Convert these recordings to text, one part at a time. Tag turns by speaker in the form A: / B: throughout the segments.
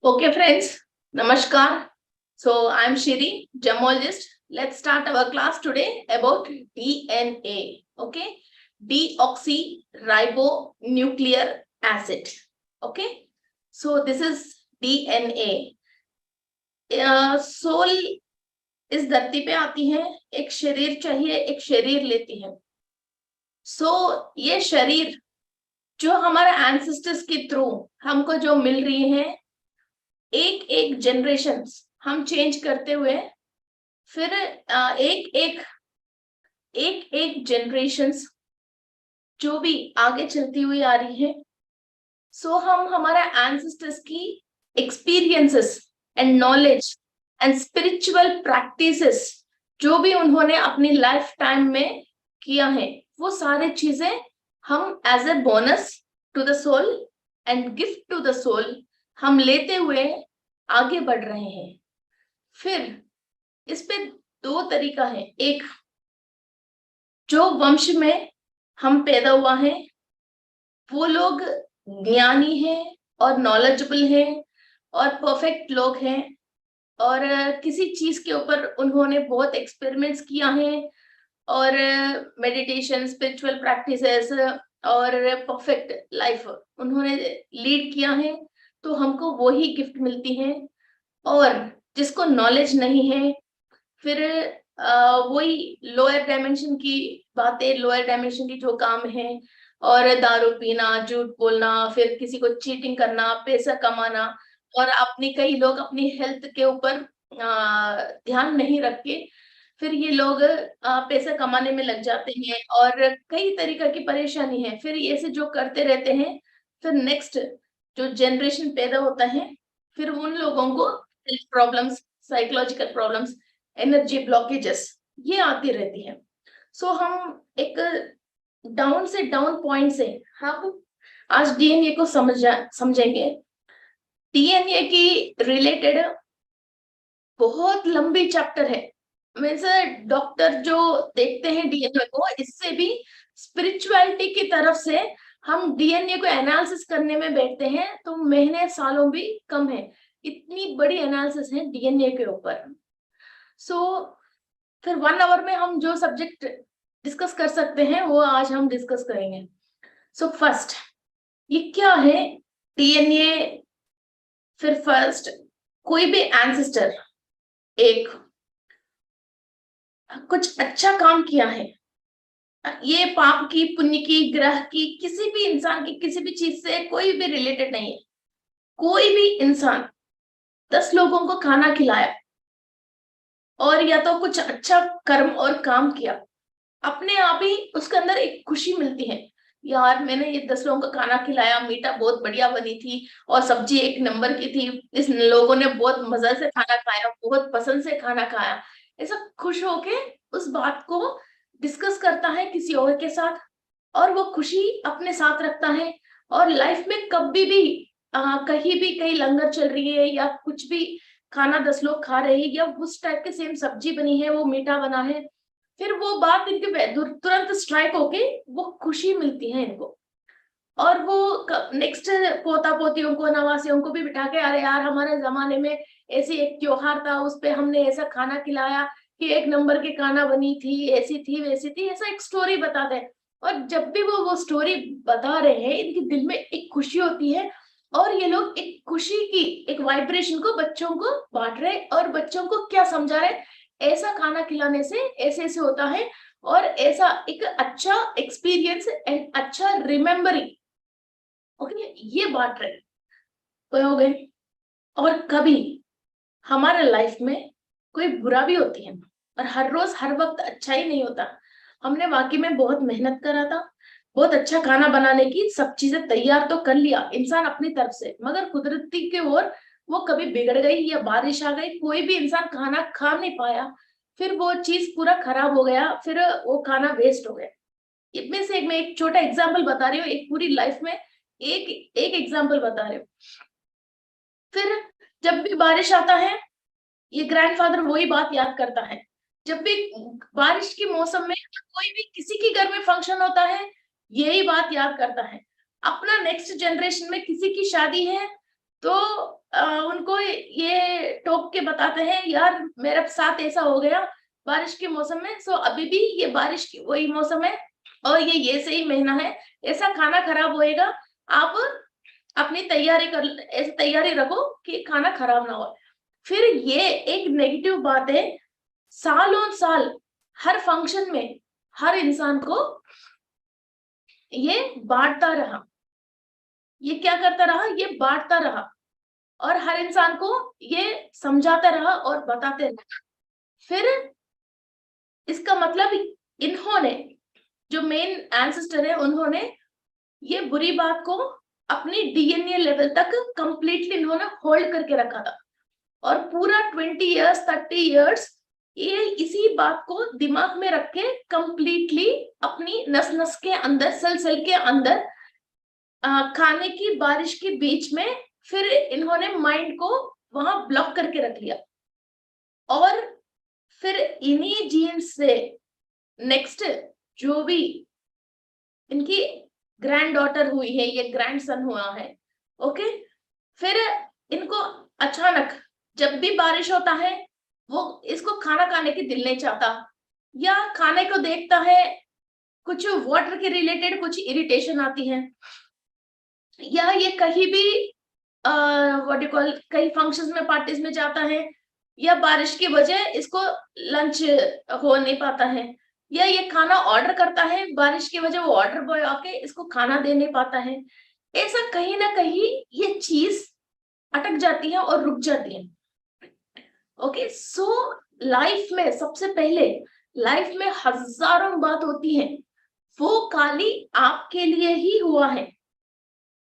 A: Okay, friends, Namaskar. So, I'm Shiri, gemologist. Let's start our class today about DNA. Okay, deoxyribonucleic acid. Okay, so this is DNA. Soul इस धरती पे आती है, एक शरीर चाहिए, एक शरीर लेती है. ये शरीर जो हमारे एंसेस्टर्स के थ्रू हमको जो मिल रही है, एक एक जनरेशन हम चेंज करते हुए फिर एक एक जनरेशन्स जो भी आगे चलती हुई आ रही है. हम हमारा एंसेस्टर्स की experiences and knowledge and spiritual practices जो भी उन्होंने अपनी लाइफ टाइम में किया है, वो सारी चीजें हम as a bonus to the soul and gift to the soul हम लेते हुए आगे बढ़ रहे हैं. फिर इस पे दो तरीका है. एक, जो वंश में हम पैदा हुआ है वो लोग ज्ञानी हैं और नॉलेजेबल हैं और परफेक्ट लोग हैं और किसी चीज के ऊपर उन्होंने बहुत एक्सपेरिमेंट्स किया है और मेडिटेशन, स्पिरिचुअल प्रैक्टिसेस और परफेक्ट लाइफ उन्होंने लीड किया है, तो हमको वो ही गिफ्ट मिलती है. और जिसको नॉलेज नहीं है, फिर वही लोअर डायमेंशन की बातें, लोअर डायमेंशन की जो काम है, और दारू पीना, झूठ बोलना, फिर किसी को चीटिंग करना, पैसा कमाना, और अपनी कई लोग अपनी हेल्थ के ऊपर ध्यान नहीं रख के फिर ये लोग पैसा कमाने में लग जाते हैं और कई तरीके की परेशानी है. फिर ऐसे जो करते रहते हैं, फिर नेक्स्ट जो जनरेशन पैदा होता है, फिर उन लोगों को health problems, psychological problems, energy blockages ये आती रहती है. हम एक डाउन से डाउन पॉइंट से हम आज डीएनए को समझेंगे. डीएनए की रिलेटेड बहुत लंबी चैप्टर है. मीन्स डॉक्टर जो देखते हैं डीएनए को, इससे भी स्पिरिचुअलिटी की तरफ से हम डीएनए को एनालिसिस करने में बैठते हैं तो महीने सालों भी कम है. इतनी बड़ी एनालिसिस है डीएनए के ऊपर. फिर 1 आवर में हम जो सब्जेक्ट डिस्कस कर सकते हैं वो आज हम डिस्कस करेंगे. फर्स्ट, ये क्या है डीएनए. फिर फर्स्ट, कोई भी एंसेस्टर एक कुछ अच्छा काम किया है, ये पाप की, पुण्य की, ग्रह की, किसी भी इंसान की किसी भी चीज से कोई भी रिलेटेड नहीं है. कोई भी इंसान 10 लोगों को खाना खिलाया और या तो कुछ अच्छा कर्म और काम किया, अपने आप ही उसके अंदर एक खुशी मिलती है. यार, मैंने ये 10 लोगों को खाना खिलाया, मीठा बहुत बढ़िया बनी थी और सब्जी एक नंबर की थी, इस लोगों ने बहुत मजा से खाना खाया, बहुत पसंद से खाना खाया. ऐसा खुश होके उस बात को डिस्कस करता है किसी और के साथ और वो खुशी अपने साथ रखता है. और लाइफ में कभी भी कहीं भी कहीं लंगर चल रही है या कुछ भी खाना 10 लोग खा रहे हैं या उस टाइप के सेम सब्जी बनी है, वो मीठा बना है, फिर वो बात इनके तुरंत स्ट्राइक होके वो खुशी मिलती है इनको. और वो नेक्स्ट पोता पोतियों को, नवासियों को भी बिठा के, अरे यार, हमारे जमाने में ऐसी एक त्योहार था, उस पे हमने ऐसा खाना खिलाया कि एक नंबर की खाना बनी थी, ऐसी थी वैसी थी, ऐसा एक स्टोरी बताते हैं. और जब भी वो स्टोरी बता रहे हैं, इनके दिल में एक खुशी होती है और ये लोग एक खुशी की एक वाइब्रेशन को बच्चों को बांट रहे और बच्चों को क्या समझा रहे, ऐसा खाना खिलाने से ऐसे ऐसे होता है और ऐसा एक अच्छा एक्सपीरियंस एंड अच्छा रिमेम्बरिंग, ओके, ये बात रहे हो गए. और कभी हमारे लाइफ में कोई बुरा भी होती है और हर रोज हर वक्त अच्छा ही नहीं होता. हमने वाकई में बहुत मेहनत करा था, बहुत अच्छा खाना बनाने की सब चीजें तैयार तो कर लिया इंसान अपनी तरफ से, मगर कुदरती के ओर वो कभी बिगड़ गई या बारिश आ गई, कोई भी इंसान खाना खा नहीं पाया, फिर वो चीज पूरा खराब हो गया, फिर वो खाना वेस्ट हो गया. इनमें से मैं एक छोटा एग्जाम्पल बता रही हूँ, एक पूरी लाइफ में एक एक एग्जाम्पल बता रही हूँ. फिर जब भी बारिश आता है, ये ग्रैंडफादर वही बात याद करता है. जब भी बारिश के मौसम में कोई भी किसी के घर में फंक्शन होता है, यही बात याद करता है. अपना नेक्स्ट जनरेशन में किसी की शादी है तो उनको ये टोक के बताते हैं यार मेरे साथ ऐसा हो गया बारिश के मौसम में, सो अभी भी ये बारिश की वही मौसम है और ये सही महीना है, ऐसा खाना खराब होएगा, आप अपनी तैयारी कर, ऐसी तैयारी रखो कि खाना खराब ना हो। फिर ये एक नेगेटिव बात है, सालों साल हर फंक्शन में हर इंसान को ये बांटता रहा, ये क्या करता रहा, ये बांटता रहा और हर इंसान को ये समझाता रहा और बताते रहा। फिर इसका मतलब इन्होंने जो मेन एंसेस्टर है उन्होंने ये बुरी बात को अपनी डीएनए लेवल तक कंप्लीटली इन्होंने होल्ड करके रखा था और पूरा 20 इयर्स 30 इयर्स ये इसी बात को दिमाग में रख के कंप्लीटली अपनी नस नस के अंदर सेल सेल के अंदर खाने की बारिश के बीच में फिर इन्होंने माइंड को वहां ब्लॉक करके रख लिया और फिर इन्हीं जीन्स से नेक्स्ट जो भी इनकी ग्रैंड डॉटर हुई है, ये ग्रैंड सन हुआ है, ओके, फिर इनको अचानक जब भी बारिश होता है वो इसको खाना खाने की दिल नहीं चाहता या खाने को देखता है कुछ वाटर के रिलेटेड कुछ इरिटेशन आती है या ये कहीं भी व्हाट यू कॉल कहीं फंक्शंस में पार्टीज में जाता है या बारिश की वजह इसको लंच हो नहीं पाता है या ये खाना ऑर्डर करता है बारिश की वजह वो ऑर्डर बॉय आके इसको खाना दे नहीं पाता है, ऐसा कहीं ना कहीं ये चीज अटक जाती है और रुक जाती है। ओके, सो लाइफ में सबसे पहले लाइफ में हजारों बात होती है, वो खाली आपके लिए ही हुआ है,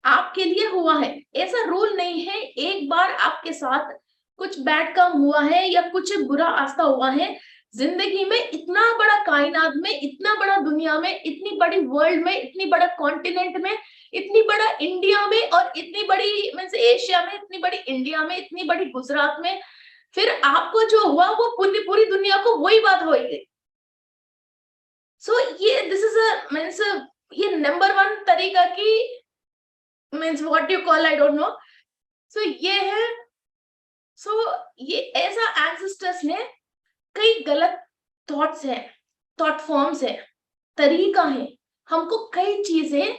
A: आपके लिए हुआ है, ऐसा रूल नहीं है एक बार आपके साथ कुछ बैड काम हुआ है या कुछ बुरा आस्था हुआ है जिंदगी में, इतना बड़ा कायनात में, इतना बड़ा दुनिया में, इतनी बड़ी वर्ल्ड में, इतनी बड़ा कॉन्टिनेंट में, इतनी बड़ा इंडिया में और इतनी बड़ी मीन्स एशिया में, इतनी बड़ी इंडिया में, इतनी बड़ी गुजरात में, फिर आपको जो हुआ वो पूरी दुनिया को वही बात होगी। सो ये दिस इज अ मीन्स ये नंबर 1 तरीका की means what you call I don't know, so ये है। सो ये ऐसा एंसेस्टर्स ने कई गलत थॉट्स है, थॉट फॉर्म्स है, तरीका है, हमको कई चीजें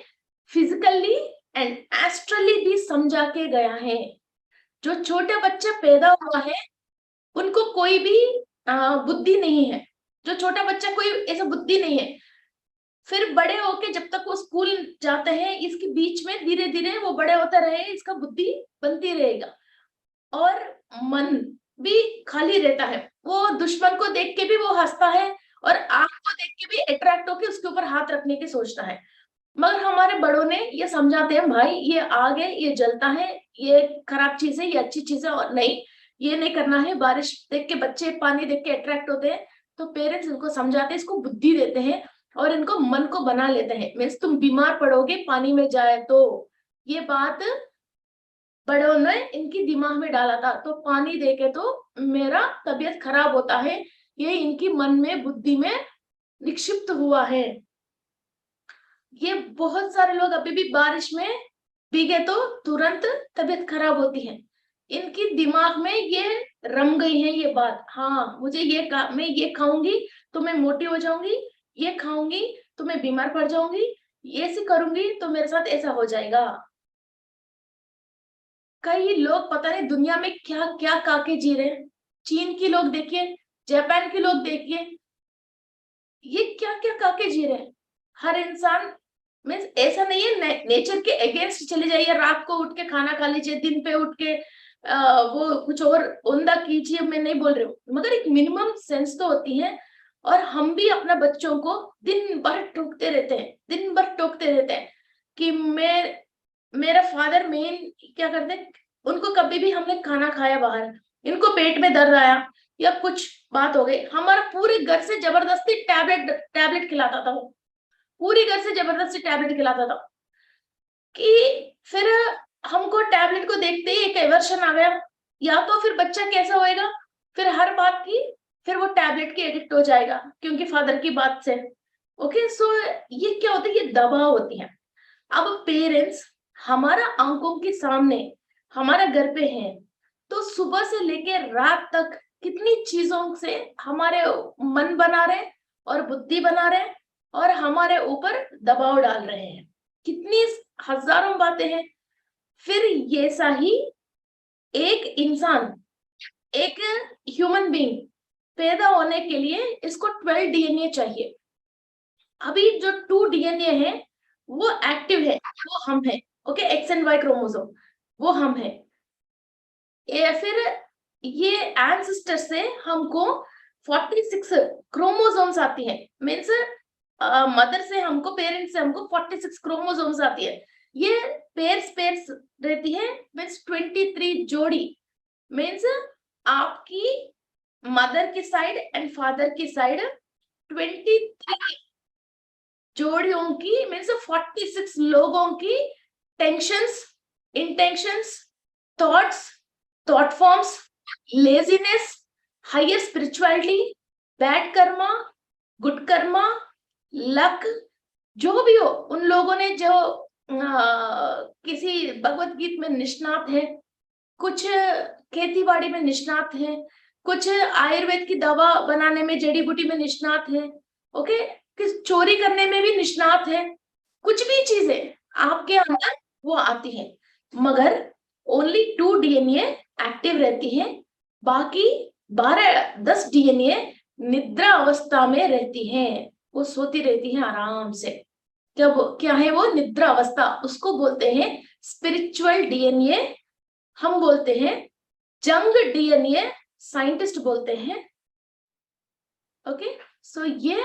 A: फिजिकली एंड एस्ट्रली भी समझा के गया है। जो छोटा बच्चा पैदा हुआ है उनको कोई भी बुद्धि नहीं है, जो छोटा बच्चा कोई ऐसा बुद्धि नहीं है, फिर बड़े होके जब तक वो स्कूल जाते हैं इसके बीच में धीरे धीरे वो बड़े होता रहे, इसका बुद्धि बनती रहेगा और मन भी खाली रहता है, वो दुश्मन को देख के भी वो हंसता है और आंख को देख के भी अट्रैक्ट होके उसके ऊपर हाथ रखने की सोचता है। मगर हमारे बड़ों ने ये समझाते हैं भाई ये आग है, ये जलता है, ये खराब चीज है, ये अच्छी चीज है और नहीं, ये नहीं करना है। बारिश देख के बच्चे पानी देख के अट्रैक्ट होते हैं तो पेरेंट्स इनको समझाते हैं, इसको बुद्धि देते हैं और इनको मन को बना लेते हैं, मीन्स तुम बीमार पड़ोगे पानी में जाए तो, ये बात बड़ों ने इनकी दिमाग में डाला था, तो पानी देके तो मेरा तबीयत खराब होता है, ये इनकी मन में बुद्धि में निक्षिप्त हुआ है। ये बहुत सारे लोग अभी भी बारिश में भीगे तो तुरंत तबीयत खराब होती है, इनकी दिमाग में ये रम गई है ये बात, हाँ मुझे ये मैं ये खाऊंगी तो मैं मोटी हो जाऊंगी, ये खाऊंगी तो मैं बीमार पड़ जाऊंगी, ये ऐसे करूंगी तो मेरे साथ ऐसा हो जाएगा। कई लोग पता नहीं दुनिया में क्या क्या काके जी रहे हैं, चीन के लोग देखिए, जापान के लोग देखिए, ये क्या क्या काके जी रहे हैं। हर इंसान मीन्स ऐसा नहीं है नेचर के अगेंस्ट चले जाइए, रात को उठ के खाना खा लीजिए, दिन पे उठ के वो कुछ और उमदा कीजिए, मैं नहीं बोल रही हूँ, मगर एक मिनिमम सेंस तो होती है। और हम भी अपना बच्चों को दिन भर टोकते रहते हैं, दिन भर टोकते रहते हैं कि मेरा फादर मेन क्या करते हैं, उनको कभी भी हमने खाना खाया बाहर, इनको पेट में दर्द आया या कुछ बात हो गई, हमारा पूरे घर से जबरदस्ती टैबलेट खिलाता था, वो पूरी घर से जबरदस्ती टैबलेट खिलाता था कि फिर हमको टैबलेट को देखते ही एक एवर्शन आ गया, या तो फिर बच्चा कैसा होएगा, फिर हर बात की फिर वो टैबलेट की एडिक्ट हो जाएगा क्योंकि फादर की बात से। ओके, सो ये क्या होता है, ये दबाव होती है। अब पेरेंट्स हमारा आंखों के सामने हमारा घर पे है, तो सुबह से लेके रात तक कितनी चीजों से हमारे मन बना रहे हैं और बुद्धि बना रहे हैं और हमारे ऊपर दबाव डाल रहे हैं, कितनी हजारों बातें हैं। फिर ये सा ही एक इंसान, एक ह्यूमन बीइंग पैदा होने के लिए इसको 12 डीएनए चाहिए। अभी जो 2 डीएनए है वो एक्टिव है, वो हम है। Okay, X and Y chromosome वो हम है। या फिर ये एंसेस्टर से हमको 46 क्रोमोसोम्स आती है, मीन्स मदर से हमको, पेरेंट्स से हमको 46 क्रोमोसोम्स आती है। ये पेयर्स पेयर्स रहती है, मीन्स 23 जोड़ी, मीन्स आपकी मदर की साइड एंड फादर की साइड 23 जोड़ियों की, मीन्स 46 लोगों की tensions, intentions, thoughts, thought forms, laziness, higher spirituality, bad karma, good karma, luck, जो भी हो। उन लोगों ने जो किसी भगवत गीता में निष्णात है, कुछ खेती बाड़ी में निष्णात है, कुछ आयुर्वेद की दवा बनाने में, जड़ी बूटी में निष्णात है, ओके, किस चोरी करने में भी निष्णात है। कुछ भी चीजें आपके अंदर वो आती है, मगर ओनली 2 डीएनए एक्टिव रहती है, बाकी 12-10 डीएनए निद्रा अवस्था में रहती हैं, वो सोती रहती हैं आराम से। क्या है वो निद्रा अवस्था, उसको बोलते हैं स्पिरिचुअल डीएनए, हम बोलते हैं जंग डीएनए, साइंटिस्ट बोलते हैं। ओके, सो ये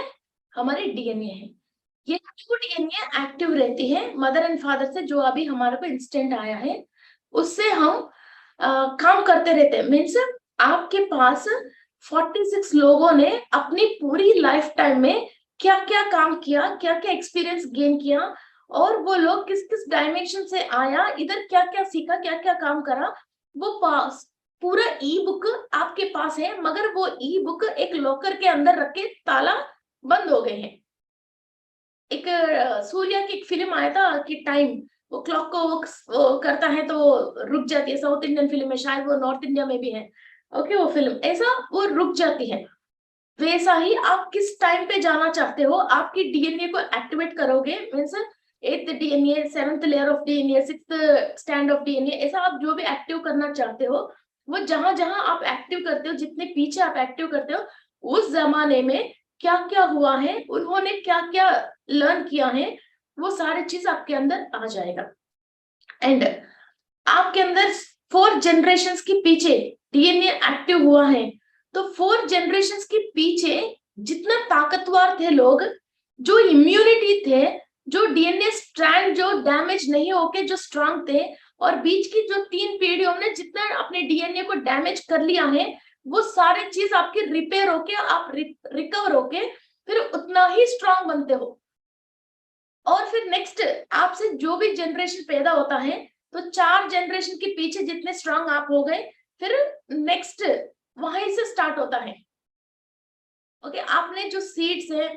A: हमारे डीएनए है। ये 2 डीएनए एक्टिव रहती है मदर एंड फादर से, जो अभी हमारे को इंस्टेंट आया है उससे हम काम करते रहते हैं। मीन्स आपके पास 46 लोगों ने अपनी पूरी लाइफ टाइम में क्या क्या काम किया, क्या क्या एक्सपीरियंस गेन किया, और वो लोग किस किस डायमेंशन से आया, इधर क्या क्या सीखा, क्या क्या काम करा, वो पास पूरा ई बुक आपके पास है, मगर वो ई बुक एक लॉकर के अंदर रख के ताला बंद हो गए हैं। एक सूर्या की एक फिल्म आया था कि टाइम, वो क्लॉक को वो करता है तो रुक जाती है, साउथ इंडियन फिल्म है, शायद वो नॉर्थ इंडिया में भी है। ओके, वो फिल्म ऐसा वो रुक जाती है। वैसा ही आप किस टाइम पे जाना चाहते हो, आपकी डीएनए को एक्टिवेट करोगे, means 8th DNA, 7th layer of DNA, 6th stand of DNA, ऐसा आप जो भी एक्टिव करना चाहते हो, वो जहां जहां आप एक्टिव करते हो, जितने पीछे आप एक्टिव करते हो, उस जमाने में क्या क्या हुआ है, उन्होंने क्या क्या लर्न किया है, वो सारी चीज आपके अंदर आ जाएगा। एंड आपके अंदर 4 जनरेशंस के पीछे डीएनए एक्टिव हुआ है, तो 4 जनरेशंस के पीछे जितना ताकतवर थे लोग, जो इम्यूनिटी थे, जो डीएनए स्ट्रैंड जो डैमेज नहीं होके जो स्ट्रांग थे, और बीच की जो 3 पीढ़ियों ने जितना अपने डीएनए को डैमेज कर लिया है, वो सारी चीज आपके रिपेयर होके, आप रिकवर होके फिर उतना ही स्ट्रांग बनते हो। और फिर नेक्स्ट आपसे जो भी जनरेशन पैदा होता है, तो 4 जनरेशन के पीछे जितने स्ट्रांग आप हो गए, फिर नेक्स्ट वहीं से स्टार्ट होता है। ओके, आपने जो सीड्स है,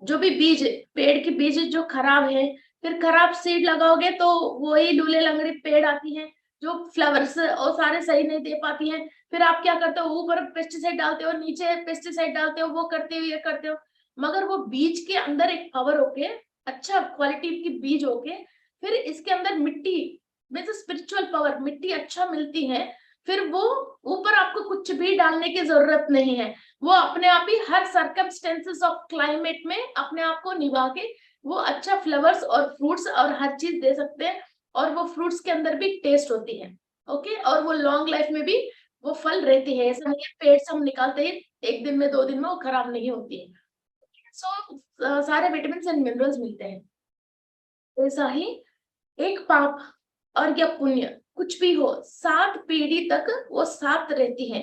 A: जो भी बीज, पेड़ की बीज जो खराब है, फिर खराब सीड लगाओगे तो वही लूले लंगड़ी पेड़ आती है, जो फ्लावर्स और सारे सही नहीं दे पाती हैं। फिर आप क्या करते हो, ऊपर पेस्टिसाइड डालते हो, नीचे पेस्टिसाइड डालते हो, वो करते हो, ये करते हो, मगर वो बीज के अंदर एक पावर होके, अच्छा क्वालिटी की बीज होके, फिर इसके अंदर मिट्टी, मीन्स स्पिरिचुअल पावर, मिट्टी अच्छा मिलती है, फिर वो ऊपर आपको कुछ भी डालने की जरूरत नहीं है, वो अपने आप ही हर सर्कमस्टेंसेस ऑफ क्लाइमेट में अपने आप को निभा के वो अच्छा फ्लावर्स और फ्रूट्स और हर चीज दे सकते हैं, और वो फ्रूट्स के अंदर भी टेस्ट होती है। ओके, और वो लॉन्ग लाइफ में भी वो फल रहती है, ऐसा नहीं है पेड़ से हम निकालते ही 1 दिन में 2 दिन में वो खराब नहीं होती है। सो सारे विटामिन एंड मिनरल्स मिलते हैं। ऐसा ही एक पाप और या पुण्य कुछ भी हो, 7 पीढ़ी तक वो साथ रहती है।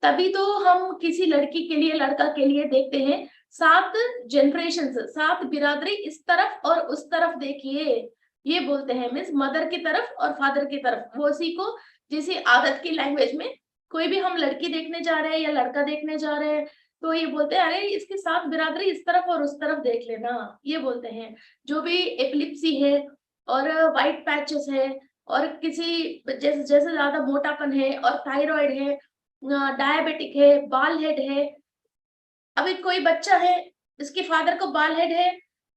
A: तभी तो हम किसी लड़की के लिए, लड़का के लिए देखते हैं 7 जनरेशन, 7 बिरादरी, इस तरफ और उस तरफ देखिए, ये बोलते हैं, मीन्स मदर की तरफ और फादर की तरफ। वो उसी को जैसे आदत की लैंग्वेज में कोई भी हम लड़की देखने जा रहे हैं या लड़का देखने जा रहे हैं, तो ये बोलते हैं, अरे इसकी 7 बिरादरी इस तरफ और उस तरफ देख लेना, ये बोलते हैं। जो भी एपिलिप्सी है और व्हाइट पैचेस है, और किसी जैसे जैसे ज्यादा मोटापन है और थायराइड है, डायबिटिक है, बाल हेड है। अभी कोई बच्चा है, इसके फादर को बाल हेड है,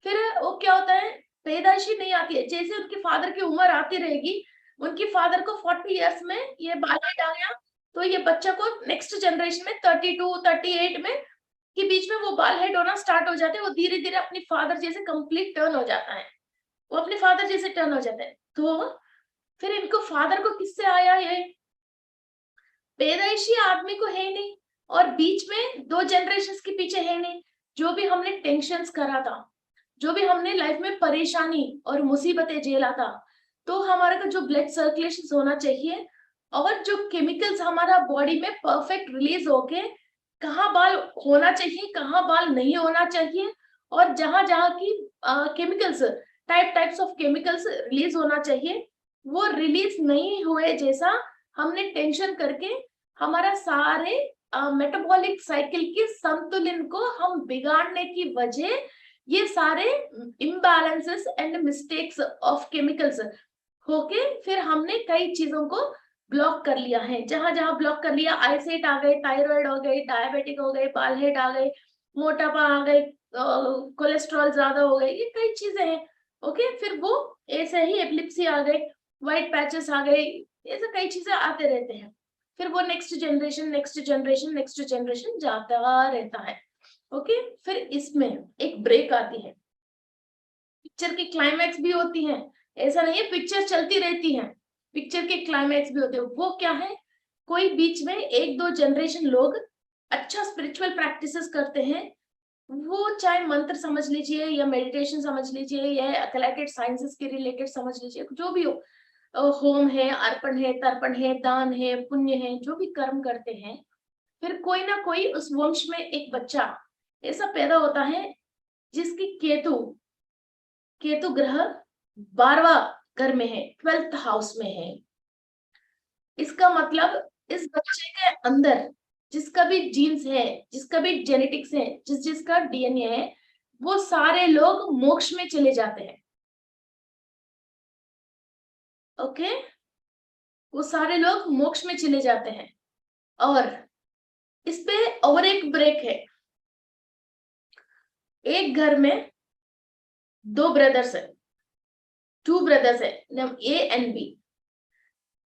A: फिर वो क्या होता है, पैदाइशी नहीं आती है, जैसे उनके फादर की उम्र आती रहेगी, उनकी फादर को 40 इयर्स में ये बाल हेड आ गया, तो ये बच्चा को नेक्स्ट जनरेशन में 32 38 में के बीच में वो बाल हेड होना स्टार्ट हो जाते हैं। वो धीरे धीरे अपनी फादर जैसे कंप्लीट टर्न हो जाता है, वो अपने फादर जैसे टर्न हो जाता है। तो फिर इनको फादर को किससे आया, ये पैदाइशी आदमी को है नहीं, और बीच में 2 जनरेशन के पीछे है नहीं। जो भी हमने टेंशन करा था, जो भी हमने लाइफ में परेशानी और मुसीबतें झेला था, तो हमारे को जो ब्लड सर्कुलेशन होना चाहिए और जो केमिकल्स हमारा बॉडी में परफेक्ट रिलीज होके कहाँ बाल होना चाहिए, कहाँ बाल नहीं होना चाहिए, और जहां जहां की chemicals types of chemicals release होना चाहिए, वो रिलीज नहीं हुए जैसा हमने टेंशन करके हमारा सारे मेटाबॉलिक साइकिल के संतुलन को हम बिगाड़ने की वजह ये सारे imbalances and mistakes of chemicals होके फिर हमने कई चीजों को ब्लॉक कर लिया है। जहां जहां ब्लॉक कर लिया, आईसाइट आ गई, थायराइड हो गई, डायबिटिक हो गई, बाल हेड आ गई, मोटापा आ गई, कोलेस्ट्रॉल ज्यादा हो गई, ये कई चीजें हैं। ओके, फिर वो ऐसे ही एपिलिप्सी आ गई, व्हाइट पैचेस आ गई, ऐसे कई चीजें आते रहते हैं। फिर वो next generation next generation next generation जाता रहता है। ओके, फिर इसमें एक ब्रेक आती है, पिक्चर की क्लाइमैक्स भी होती है, ऐसा नहीं है पिक्चर चलती रहती है, पिक्चर के क्लाइमैक्स भी होते हैं। वो क्या है, कोई बीच में 1-2 जनरेशन लोग अच्छा स्पिरिचुअल प्रैक्टिसेस करते हैं, वो चाहे मंत्र समझ लीजिए या मेडिटेशन समझ लीजिए या एथलेटिक साइंसेस के रिलेटेड समझ लीजिए, जो भी हो, होम है, अर्पण है, तर्पण है, दान है, पुण्य है, जो भी कर्म करते हैं, फिर कोई ना कोई उस वंश में एक बच्चा ऐसा पैदा होता है जिसकी केतु केतु ग्रह 12वां घर में है, 12th हाउस में है। इसका मतलब इस बच्चे के अंदर जिसका भी जीन्स है, जिसका भी जेनेटिक्स है, जिसका डीएनए है, वो सारे लोग मोक्ष में चले जाते हैं। ओके, वो सारे लोग मोक्ष में चले जाते हैं। और इस पे और एक ब्रेक है, एक घर में 2 ब्रदर्स है, 2 ब्रदर्स है, ए एंड बी।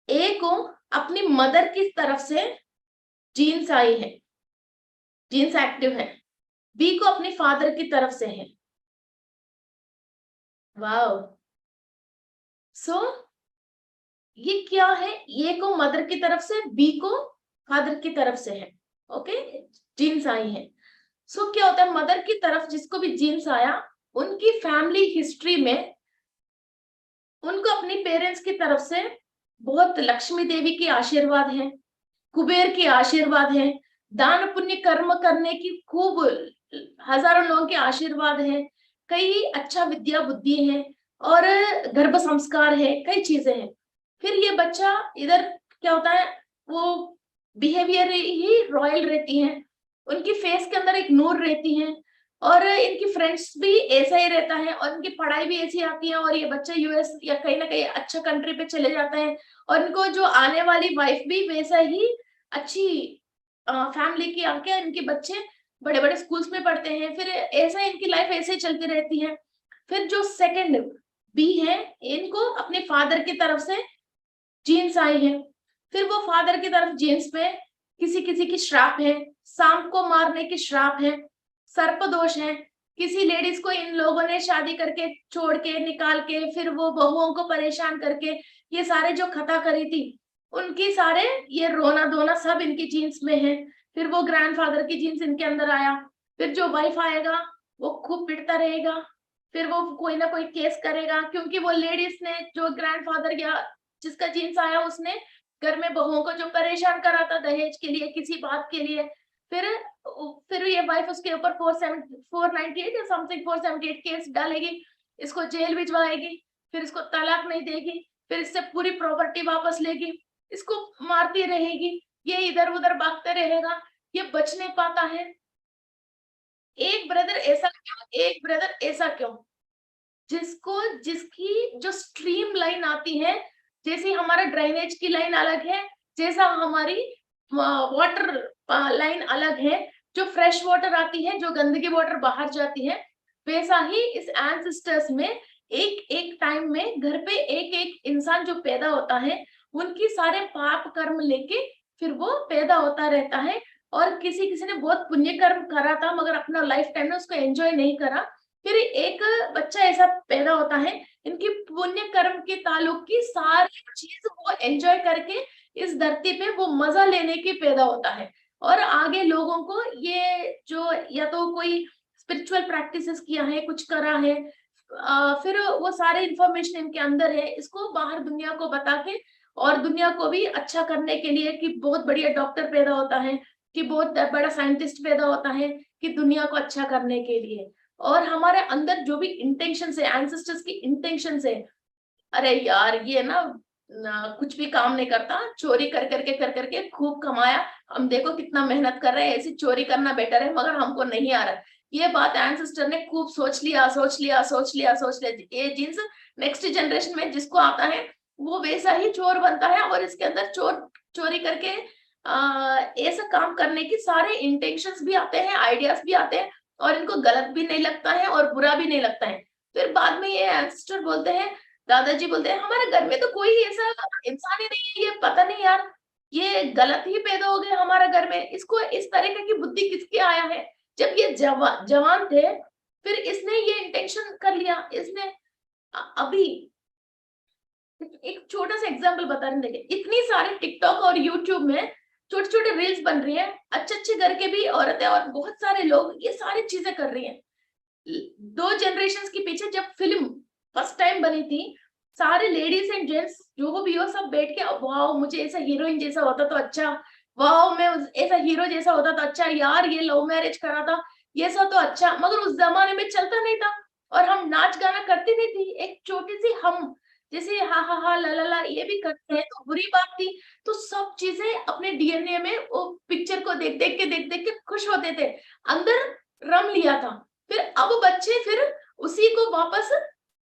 A: ए को अपनी मदर की तरफ से जीन्स आई है, जीन्स एक्टिव है, बी को अपने फादर की तरफ से है। वाओ, सो ये क्या है, ए को मदर की तरफ से, बी को फादर की तरफ से है। ओके, जीन्स आई है। सो क्या होता है, मदर की तरफ जिसको भी जीन्स आया, उनकी फैमिली हिस्ट्री में उनको अपनी पेरेंट्स की तरफ से बहुत लक्ष्मी देवी की आशीर्वाद है, कुबेर की आशीर्वाद है, दान पुण्य कर्म करने की खूब हजारों लोगों के आशीर्वाद है, कई अच्छा विद्या बुद्धि है, और गर्भ संस्कार है, कई चीजें हैं। फिर ये बच्चा इधर क्या होता है, वो बिहेवियर ही रॉयल रहती है, उनकी फेस के अंदर एक नूर रहती है, और इनकी फ्रेंड्स भी ऐसा ही रहता है, और इनकी पढ़ाई भी ऐसी आती है, और ये बच्चा यूएस या कहीं ना कहीं अच्छा कंट्री पे चले जाता है, और इनको जो आने वाली वाइफ भी वैसा ही अच्छी फैमिली की आके इनके बच्चे बड़े बड़े स्कूल्स में पढ़ते हैं, फिर ऐसा इनकी लाइफ ऐसे ही चलती रहती है। फिर जो सेकंड बी है, इनको अपने फादर की तरफ से जीन्स आई है, फिर वो फादर की तरफ जीन्स पे किसी किसी की श्राप है, सांप को मारने की श्राप है, सर्प दोष है, किसी लेडीज को इन लोगों ने शादी करके छोड़ के निकाल के फिर वो बहुओं को परेशान करके ये सारे जो खता करी थी, उनकी सारे ये रोना धोना सब इनकी जीन्स में है। फिर वो ग्रैंडफादर की जीन्स इनके अंदर आया, फिर जो वाइफ आएगा वो खूब पिटता रहेगा, फिर वो कोई ना कोई केस करेगा, क्योंकि वो लेडीज ने जो ग्रैंडफादर या जिसका जीन्स आया उसने घर में बहुओं को जो परेशान करा था दहेज के लिए, किसी बात के लिए, फिर फिर ये वाइफ उसके ऊपर 498 या समथिंग 478 केस डालेगी, इसको जेल भिजवाएगी, फिर इसको तलाक नहीं देगी, फिर इससे पूरी प्रॉपर्टी वापस लेगी, इसको मारती रहेगी, ये इधर उधर भागते रहेगा, ये बच नहीं पाता है। एक ब्रदर ऐसा क्यों, एक ब्रदर ऐसा क्यों, जिसको जिसकी जो स्ट्रीम लाइन आती है, जैसे हमारा ड्रेनेज की लाइन अलग है, जैसा हमारी वाटर लाइन अलग है, जो फ्रेश वाटर आती है, जो गंदगी वाटर बाहर जाती है, वैसा ही इस एंसेस्टर्स में एक एक टाइम में घर पे एक एक इंसान जो पैदा होता है, उनकी सारे पाप कर्म लेके फिर वो पैदा होता रहता है। और किसी किसी ने बहुत पुण्य कर्म करा था मगर अपना लाइफ टाइम में उसको एंजॉय नहीं करा, फिर एक बच्चा ऐसा पैदा होता है, इनकी पुण्य कर्म के ताल्लुक की सारी चीज वो एंजॉय करके इस धरती पे वो मजा लेने की पैदा होता है। और आगे लोगों को ये जो या तो कोई स्पिरिचुअल प्रैक्टिसेस किया है, कुछ करा है, फिर वो सारे इंफॉर्मेशन इनके अंदर है, इसको बाहर दुनिया को बता के और दुनिया को भी अच्छा करने के लिए कि बहुत बढ़िया डॉक्टर पैदा होता है, कि बहुत बड़ा साइंटिस्ट पैदा होता है, कि दुनिया को अच्छा करने के लिए। और हमारे अंदर जो भी इंटेंशन है, एंसेस्टर्स की इंटेंशन है, अरे यार ये ना कुछ भी काम नहीं करता, चोरी कर करके खूब कमाया, हम देखो कितना मेहनत कर रहे हैं, ऐसी चोरी करना बेटर है, मगर हमको नहीं आ रहा। ये बात एंसेस्टर ने खूब सोच लिया, ये जीन्स नेक्स्ट जनरेशन में जिसको आता है वो वैसा ही चोर बनता है, और इसके अंदर चोरी करके ऐसा काम करने की सारे इंटेंशंस भी आते हैं, आइडियाज भी आते हैं, और इनको गलत भी नहीं लगता है और बुरा भी नहीं लगता है। फिर बाद में ये एंसेस्टर बोलते हैं, दादाजी बोलते हैं, हमारे घर में तो कोई ऐसा इंसान ही नहीं है, ये पता नहीं यार, ये गलत ही पैदा हो गया हमारे घर में, इसको इस तरीके की बुद्धि किसके आया है। जब ये जवान थे फिर इसने ये इंटेंशन कर लिया, इसने अभी एक छोटा सा एग्जांपल बता रहे हैं, इतनी सारी टिकटॉक और यूट्यूब में छोटे छोटे रील्स बन रही है, अच्छे अच्छे घर के भी औरतें और बहुत सारे लोग ये सारी चीजें कर रही हैं। 2 जनरेशन के पीछे जब फिल्म फर्स्ट टाइम बनी थी, सारे लेडीज एंड जेंट्स जो भी हो सब बैठ के, वाह मुझे ऐसा हीरोइन जैसा होता तो अच्छा, वाह मैं ऐसा हीरो जैसा होता तो अच्छा, यार ये लव मैरिज करा था, ये सब तो अच्छा, मगर उस जमाने में चलता नहीं था। और हम नाच गाना करती नहीं थी, एक छोटी सी हम जैसे हा हा हा ला ला ला ये भी करते हैं तो बुरी बात थी। तो सब चीजें अपने डीएनए में वो पिक्चर को देख देख के खुश होते थे, अंदर रम लिया था। फिर अब बच्चे फिर उसी को वापस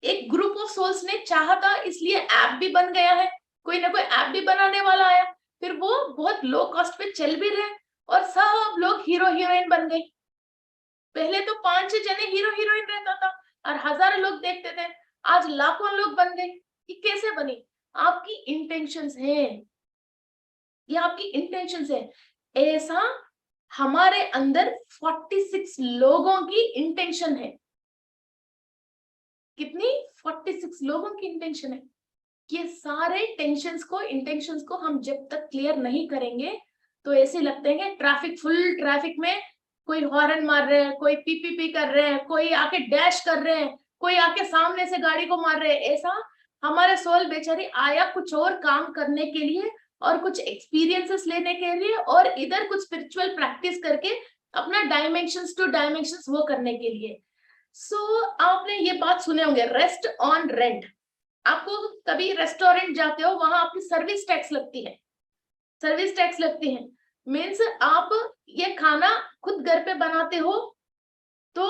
A: एक ग्रुप ऑफ सोल्स ने चाहा था, इसलिए ऐप भी बन गया है, कोई ना कोई ऐप भी बनाने वाला आया, फिर वो बहुत लो कॉस्ट पे चल भी रहे और सब लोग हीरो हीरोइन बन गए। पहले तो 5-6 जने हीरो हीरोइन रहता था और हजारों लोग देखते थे, आज लाखों लोग बन गए। ये कैसे बनी? आपकी इंटेंशंस है, ये आपकी इंटेंशंस है। ऐसा हमारे अंदर 46 लोगों की इंटेंशन है। कितनी? 46 लोगों की इंटेंशन है। ये सारे इंटेंशंस को हम जब तक क्लियर नहीं करेंगे तो ऐसे लगते हैं ट्रैफिक, फुल ट्रैफिक में कोई हॉर्न मार रहे हैं, कोई पीपीपी कर रहे हैं, कोई आके डैश कर रहे हैं, कोई आके सामने से गाड़ी को मार रहे हैं। ऐसा हमारे सोल बेचारी आया कुछ और काम करने के लिए और कुछ एक्सपीरियंसेस लेने के लिए, और इधर कुछ स्पिरिचुअल प्रैक्टिस करके अपना डायमेंशंस टू डायमेंशंस वो करने के लिए। आपने ये बात सुने होंगे, रेस्ट ऑन रेंट। आपको कभी रेस्टोरेंट जाते हो, वहां आपकी सर्विस टैक्स लगती है, सर्विस टैक्स लगती है। मीन्स आप ये खाना खुद घर पे बनाते हो तो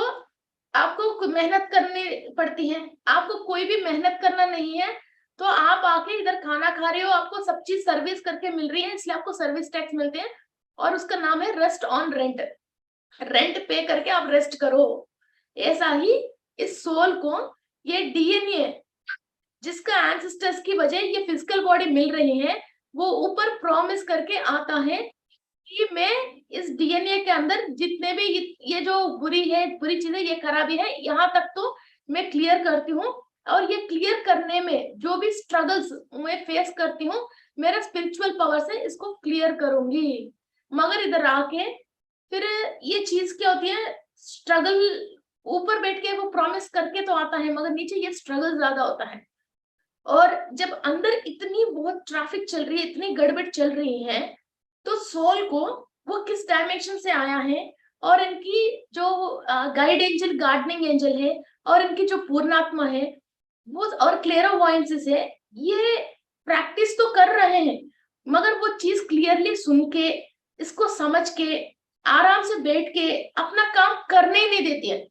A: आपको मेहनत करनी पड़ती है, आपको कोई भी मेहनत करना नहीं है, तो आप आके इधर खाना खा रहे हो, आपको सब चीज सर्विस करके मिल रही है, इसलिए आपको सर्विस टैक्स मिलते हैं, और उसका नाम है रेस्ट ऑन रेंट। रेंट पे करके आप रेस्ट करो। ऐसा ही इस सोल को ये डीएनए जिसका एंसेस्टर्स की वजह ये फिजिकल बॉडी मिल रही है, वो ऊपर प्रॉमिस करके आता है कि मैं इस डीएनए के अंदर जितने भी ये जो बुरी चीजें, ये खराबी है, यहाँ तक तो मैं क्लियर करती हूँ, और ये क्लियर करने में जो भी स्ट्रगल्स मैं फेस करती हूँ, मेरा स्पिरिचुअल पावर से इसको क्लियर करूंगी। मगर इधर आके फिर ये चीज क्या होती है, स्ट्रगल ऊपर बैठ के वो प्रॉमिस करके तो आता है, मगर नीचे ये स्ट्रगल ज्यादा होता है। और जब अंदर इतनी बहुत ट्रैफिक चल रही है, इतनी गड़बड़ चल रही है, तो सोल को वो किस डायमेंशन से आया है, और इनकी जो गाइड एंजल, गार्डनिंग एंजल है, और इनकी जो पूर्णात्मा है वो, और क्लेरोवॉयंसेस है, ये प्रैक्टिस तो कर रहे हैं, मगर वो चीज क्लियरली सुन के, इसको समझ के, आराम से बैठ के अपना काम करने ही नहीं देती है।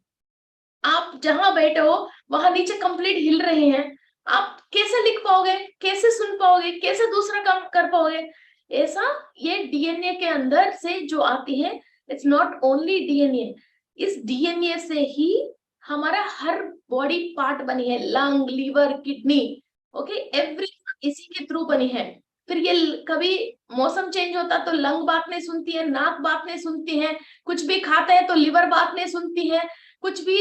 A: आप जहां बैठे हो वहां नीचे कंप्लीट हिल रहे हैं, आप कैसे लिख पाओगे, कैसे सुन पाओगे, कैसे दूसरा काम कर पाओगे? ऐसा ये डीएनए के अंदर से जो आती है, इट्स नॉट ओनली डीएनए, इस डीएनए से ही हमारा हर बॉडी पार्ट बनी है, lung, liver, kidney, okay, every इसी के थ्रू बनी है। फिर ये कभी मौसम चेंज होता तो लंग बात नहीं सुनती है, नाक बात नहीं सुनती है, कुछ भी खाते हैं तो लिवर बात नहीं सुनती है, कुछ भी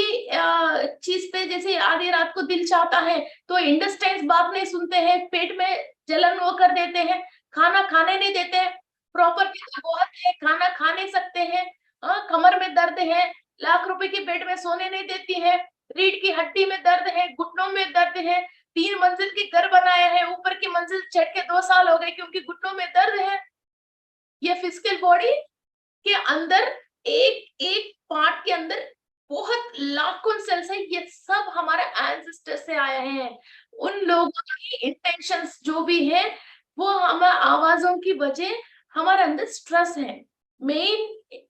A: चीज पे जैसे आधी रात को दिल चाहता है तो इंटेस्टाइन्स बात नहीं सुनते हैं, पेट में जलन वो कर देते हैं, खाना खाने नहीं देते हैं, प्रॉपर बहुत है, खाना खा नहीं सकते हैं, कमर में दर्द है, लाख रुपए के बेड में सोने नहीं देती है, रीढ़ की हड्डी में दर्द है, घुटनों में दर्द है, 3 मंजिल के घर बनाया है, ऊपर की मंजिल चढ़ के 2 साल हो गए क्योंकि घुटनों में दर्द है। ये फिजिकल बॉडी के अंदर एक एक पार्ट के अंदर बहुत लाखों सेल्स है, ये सब हमारे एंसेस्टर से आए हैं। उन लोगों की इंटेंशंस जो भी है वो हमारे आवाजों की वजह हमारे अंदर स्ट्रेस है। मेन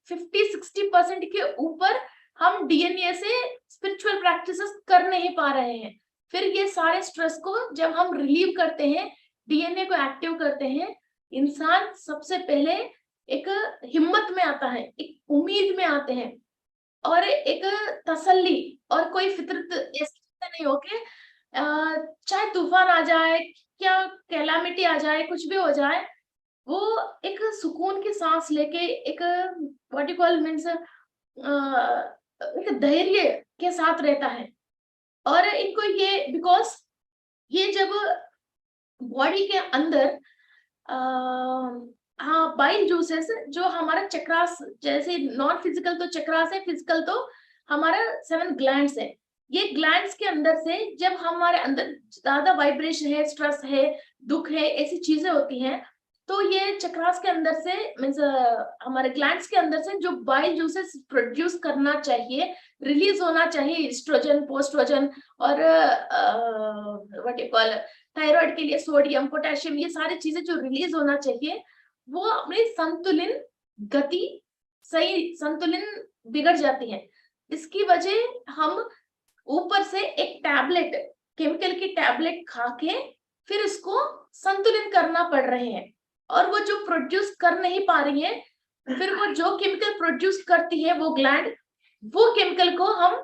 A: 50-60% के ऊपर हम डीएनए से स्पिरिचुअल प्रैक्टिसेस कर नहीं पा रहे हैं। फिर ये सारे स्ट्रेस को जब हम रिलीव करते हैं, डीएनए को एक्टिव करते हैं, इंसान सबसे पहले एक हिम्मत में आता है, एक उम्मीद में आते हैं, और एक तसल्ली, और कोई फितरत ऐसी नहीं हो के चाहे तूफान आ जाए, क्या कैलामिटी आ जाए, कुछ भी हो जाए, वो एक सुकून की सांस लेके एक व्हाट यू कॉल मीन्स एक धैर्य के साथ रहता है। और इनको ये बिकॉज ये जब बॉडी के अंदर हाँ बाइल जूसेस जो हमारा चक्रास, जैसे नॉन फिजिकल तो चक्रास है, फिजिकल तो हमारा 7 ग्लैंड्स है, ये ग्लैंड्स के अंदर से जब हमारे अंदर ज्यादा वाइब्रेशन है, स्ट्रेस है, दुख है, ऐसी चीजें होती हैं, तो ये चक्रास के अंदर से मीन्स हमारे ग्लैंड्स के अंदर से जो बाइल जूसेस प्रोड्यूस करना चाहिए, रिलीज होना चाहिए, एस्ट्रोजन, पोस्ट्रोजन, और व्हाट यू कॉल थायराइड के लिए सोडियम, पोटेशियम, ये सारी चीजें जो रिलीज होना चाहिए वो अपनी संतुलन गति, सही संतुलन बिगड़ जाती है। इसकी वजह हम ऊपर से एक टैबलेट, केमिकल की टैबलेट खा के फिर उसको संतुलित करना पड़ रहे हैं, और वो जो प्रोड्यूस कर नहीं पा रही है, फिर वो जो केमिकल प्रोड्यूस करती है वो ग्लैंड, वो केमिकल को हम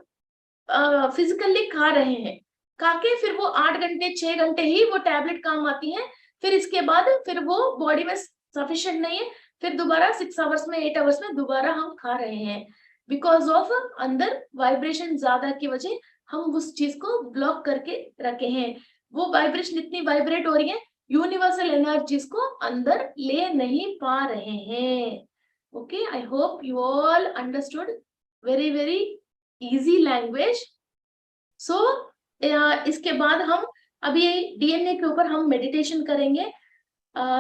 A: फिजिकली खा रहे हैं, खा के फिर वो 8 घंटे 6 घंटे ही वो टैबलेट काम आती है, फिर इसके बाद फिर वो बॉडी में सफिशिएंट नहीं है, फिर दोबारा 6 आवर्स में 8 आवर्स में दोबारा हम खा रहे हैं, बिकॉज ऑफ अंदर वाइब्रेशन ज्यादा की वजह हम उस चीज को ब्लॉक करके रखे हैं। वो वाइब्रेशन इतनी वाइब्रेट हो रही है, यूनिवर्सल एनर्जीज को अंदर ले नहीं पा रहे हैं। Okay, I hope you all understood very very easy language. So इसके बाद हम अभी डीएनए के ऊपर हम मेडिटेशन करेंगे।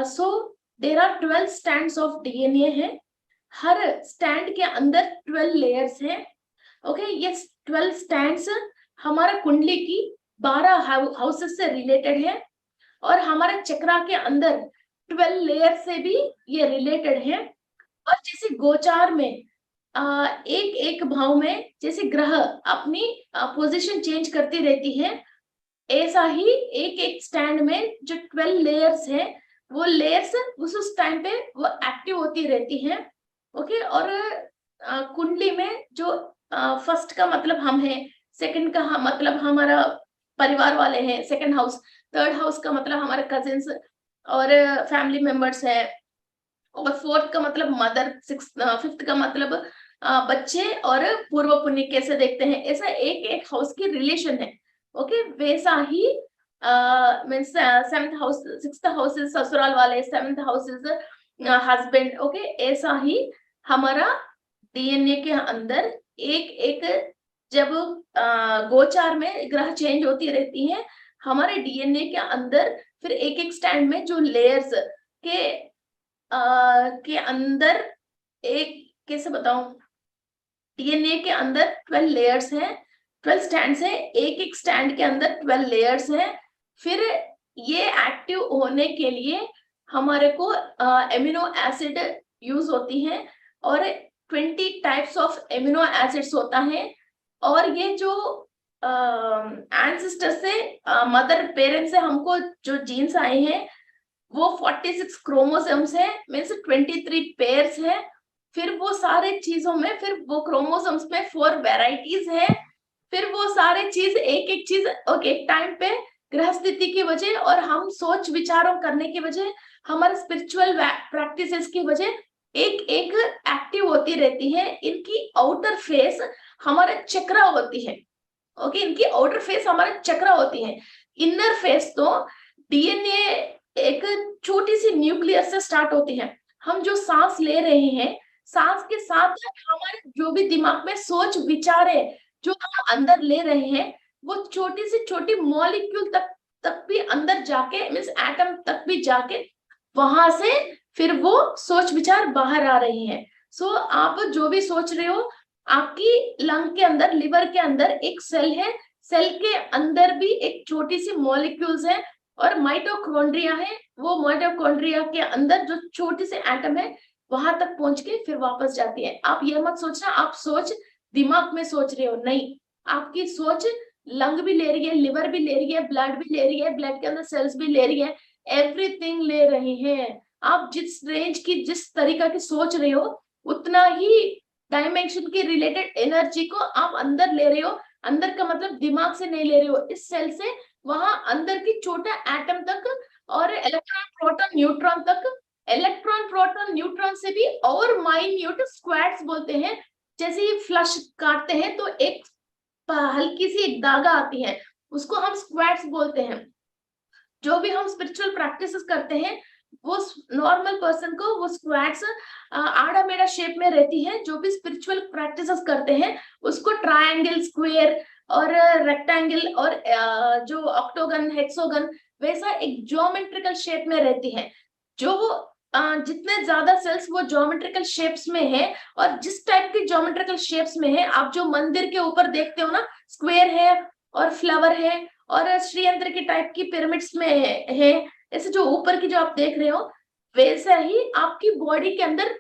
A: So there are 12 strands of DNA है, हर स्टैंड के अंदर 12 लेयर्स हैं। ओके, ये 12 स्टैंड्स हमारा कुंडली की 12 हाउसेस से रिलेटेड है, और हमारे चक्रा के अंदर 12 लेयर से भी ये रिलेटेड है। और जैसे गोचार में एक एक भाव में जैसे ग्रह अपनी पोजीशन चेंज करती रहती है, ऐसा ही एक एक स्टैंड में जो 12 लेयर्स है, वो लेयर्स उस टाइम पे वो एक्टिव होती रहती है। ओके, और कुंडली में जो फर्स्ट का मतलब हम है, सेकंड का मतलब हमारा परिवार वाले हैं, सेकंड हाउस, थर्ड हाउस का मतलब हमारे कजिन्स और फैमिली मेंबर्स है, और फोर्थ का मतलब मदर, फिफ्थ का मतलब बच्चे और पूर्व पुण्य कैसे देखते हैं, ऐसा एक एक हाउस की रिलेशन है। ओके, वैसा ही means 7th house, 6th house is ससुराल वाले, 7th house is husband. Okay, ऐसा ही हमारा डीएनए के अंदर एक एक जब गोचार में ग्रह चेंज होती रहती है, हमारे डीएनए के अंदर फिर एक एक स्टैंड में जो लेयर्स के अंदर, एक कैसे बताऊं, डीएनए के अंदर 12 लेयर्स हैं, 12 स्टैंड्स हैं, एक एक स्टैंड के अंदर 12 लेयर्स हैं। फिर ये एक्टिव होने के लिए हमारे को एमिनो एसिड यूज होती है, और 20 टाइप्स ऑफ एमिनो एसिड्स होता है। और ये जो एंसेस्टर से, मदर पेरेंट्स से हमको जो जीन्स आए हैं वो 46 क्रोमोसोम्स है, मीन्स 23 पेयर्स है। फिर वो सारे चीजों में, फिर वो क्रोमोसोम्स में 4 वेराइटीज है। फिर वो सारे चीज एक एक चीज एक टाइम पे ग्रह स्थिति की वजह और हम सोच विचारों करने की वजह, हमारे स्पिरिचुअल प्रैक्टिसेस की वजह एक एक एक्टिव होती रहती है। इनकी आउटर फेस हमारे चक्रा होती है। ओके, इनकी आउटर फेस हमारे चक्रा होती है। इनर फेस तो डीएनए एक छोटी सी न्यूक्लियस से स्टार्ट होती है। हम जो सांस ले रहे हैं, सांस के साथ हमारे जो भी दिमाग में सोच विचार है जो हम अंदर ले रहे हैं, वो छोटी से छोटी मॉलिक्यूल तक भी अंदर जाके, मीन्स एटम तक भी जाके वहां से फिर वो सोच विचार बाहर आ रही है। सो आप जो भी सोच रहे हो, आपकी लंग के अंदर, लिवर के अंदर एक सेल है, सेल के अंदर भी एक छोटी सी मॉलिक्यूल्स है और माइटोकॉन्ड्रिया है। वो माइटोकॉन्ड्रिया के अंदर जो छोटी सी एटम है वहां तक पहुंच के फिर वापस जाती है। आप ये मत सोचना आप सोच दिमाग में सोच रहे हो, नहीं, आपकी सोच लंग भी ले रही है, लिवर भी ले रही है, ब्लड भी ले रही है, ब्लड के अंदर सेल्स भी ले रही है, एवरीथिंग ले रही है। आप जिस रेंज की, जिस तरीका की सोच रहे हो, उतना ही डायमेंशन की रिलेटेड एनर्जी को आप अंदर ले रहे हो। अंदर का मतलब दिमाग से नहीं ले रहे हो, इस सेल से वहां अंदर की छोटा एटम तक और इलेक्ट्रॉन प्रोटॉन न्यूट्रॉन तक। इलेक्ट्रॉन प्रोटॉन न्यूट्रॉन से भी और माइन्यूट स्क्वैड्स बोलते हैं। जैसे ही फ्लश काटते हैं तो एक हल्की सी एक दागा आती है, उसको हम स्क्वैड्स बोलते हैं। जो भी हम स्पिरिचुअल प्रैक्टिसेस करते हैं, वो नॉर्मल पर्सन को वो स्क्वैड्स आड़ा मेड़ा शेप में रहती है। जो भी स्पिरिचुअल प्रैक्टिसेस करते हैं उसको ट्रायंगल, स्क्वायर और रेक्टेंगल और जो ऑक्टोगन, हेक्सोगन, वैसा एक ज्योमेट्रिकल शेप में रहती है। जो जितने ज्यादा सेल्स वो ज्योमेट्रिकल शेप्स में है, और जिस टाइप की ज्योमेट्रिकल शेप्स में है, आप जो मंदिर के ऊपर देखते हो ना, स्क्वायर है और फ्लावर है और श्रीयंत्र की टाइप की पिरामिड्स में है, ऐसे जो ऊपर की जो आप देख रहे हो, वैसा ही आपकी बॉडी के अंदर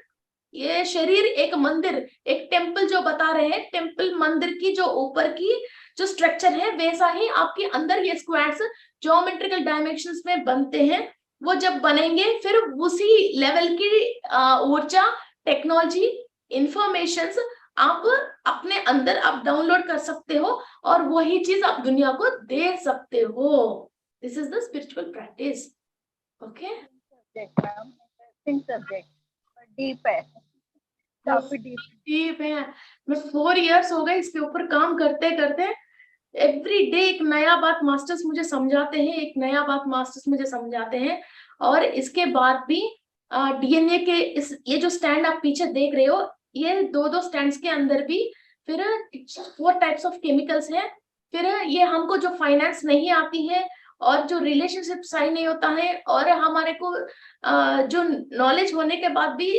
A: ये शरीर एक मंदिर, एक टेम्पल जो बता रहे हैं, टेम्पल मंदिर की जो ऊपर की जो स्ट्रक्चर है, वैसा ही आपके अंदर ये स्क्वाड्स ज्योमेट्रिकल डायमेंशंस में बनते हैं। वो जब बनेंगे फिर उसी लेवल की ऊर्जा, टेक्नोलॉजी, इंफॉर्मेशंस आप अपने अंदर आप डाउनलोड कर सकते हो और वही चीज आप दुनिया को दे सकते हो। This is the spiritual practice. Okay,
B: interesting subject, deep है, काफी
A: डीप है। मैं 4 इयर्स हो गए इसके ऊपर काम करते करते। एवरी डे एक नया बात मास्टर्स मुझे समझाते हैं, एक नया बात मास्टर्स मुझे समझाते हैं। और इसके बाद भी डीएनए के इस ये जो स्टैंड आप पीछे देख रहे हो, ये दो स्टैंड्स के अंदर भी फिर 4 टाइप्स ऑफ केमिकल्स हैं। फिर ये हमको जो फाइनेंस नहीं आती है और जो रिलेशनशिप सही नहीं होता है, और हमारे को जो नॉलेज होने के बाद भी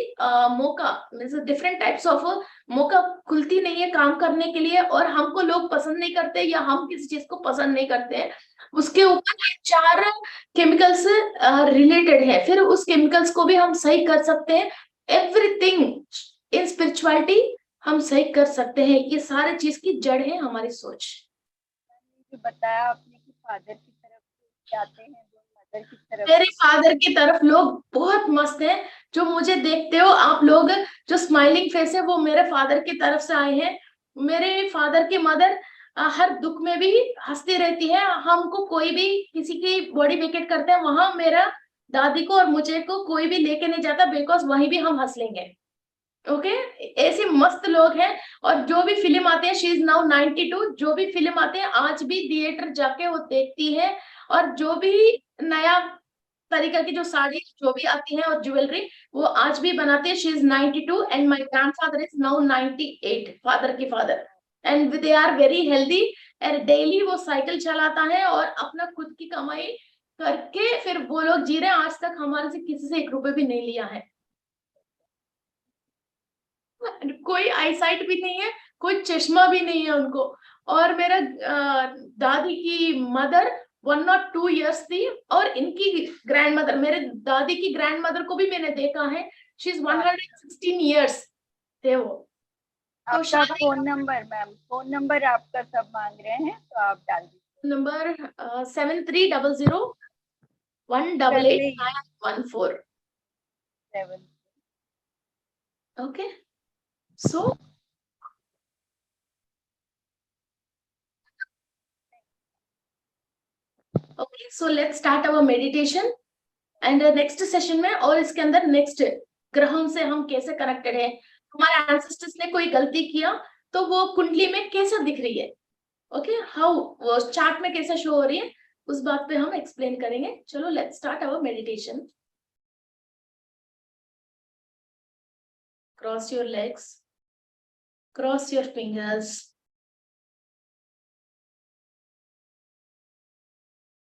A: मौका, डिफरेंट टाइप्स ऑफ मौका खुलती नहीं है काम करने के लिए, और हमको लोग पसंद नहीं करते या हम किसी चीज को पसंद नहीं करते हैं, उसके ऊपर 4 केमिकल्स रिलेटेड है। फिर उस केमिकल्स को भी हम सही कर सकते हैं। एवरीथिंग इन स्पिरिचुअलिटी हम सही कर सकते हैं। ये सारे चीज की जड़ है हमारी सोच।
B: बताया आपने कि फादर की तरफ जाते हैं, मदर की तरफ।
A: मेरे फादर की तरफ लोग बहुत मस्त हैं। जो मुझे देखते हो आप लोग, जो स्माइलिंग फेस है, वो मेरे फादर की तरफ से आए हैं। मेरे फादर की मदर हर दुख में भी हंसती रहती है। हमको कोई भी किसी की बॉडी विकेट करते हैं, वहां मेरा दादी को और मुझे को कोई भी लेके नहीं जाता, बिकॉज वहीं भी हम हंस लेंगे। ओके, ऐसे मस्त लोग हैं। और जो भी फिल्म आते हैं, शी इज नाउ 92, जो भी फिल्म आते हैं आज भी थिएटर जाके वो देखती है। और जो भी नया तरीका की जो साड़ी जो भी आती है और ज्वेलरी, वो आज भी बनाते हैं। She is 92 and my grandfather is now 98, father की father, and they are very healthy. And daily वो साइकिल चलाता है और अपना खुद की कमाई करके फिर वो लोग जी रहे हैं। आज तक हमारे से किसी से 1 रुपए भी नहीं लिया है। कोई आईसाइट भी नहीं है, कोई चश्मा भी नहीं है उनको। और मेरा दादी की मदर 102 इयर्स थी, और इनकी ग्रैंड मदर, मेरे दादी की ग्रैंड मदर को भी मैंने देखा है, शी इज 116 इयर्स थे वो। तो
B: आपका
A: शादी
B: phone number ma'am, phone number आपका सब मांग रहे हैं तो आप डाल दीजिए।
A: Number 7300 188
B: family
A: 914.
B: 7।
A: Okay, so okay, so let's start our meditation and next session में, और इसके अंदर नेक्स्ट ग्रहों से हम कैसे कनेक्टेड है, हमारे एंसेस्टर्स ने कोई गलती किया तो वो कुंडली में कैसा दिख रही है, ओके हाउ वो चार्ट में कैसा शो हो रही है, उस बात पे हम एक्सप्लेन करेंगे। चलो let's start our meditation. Cross your legs, cross your fingers.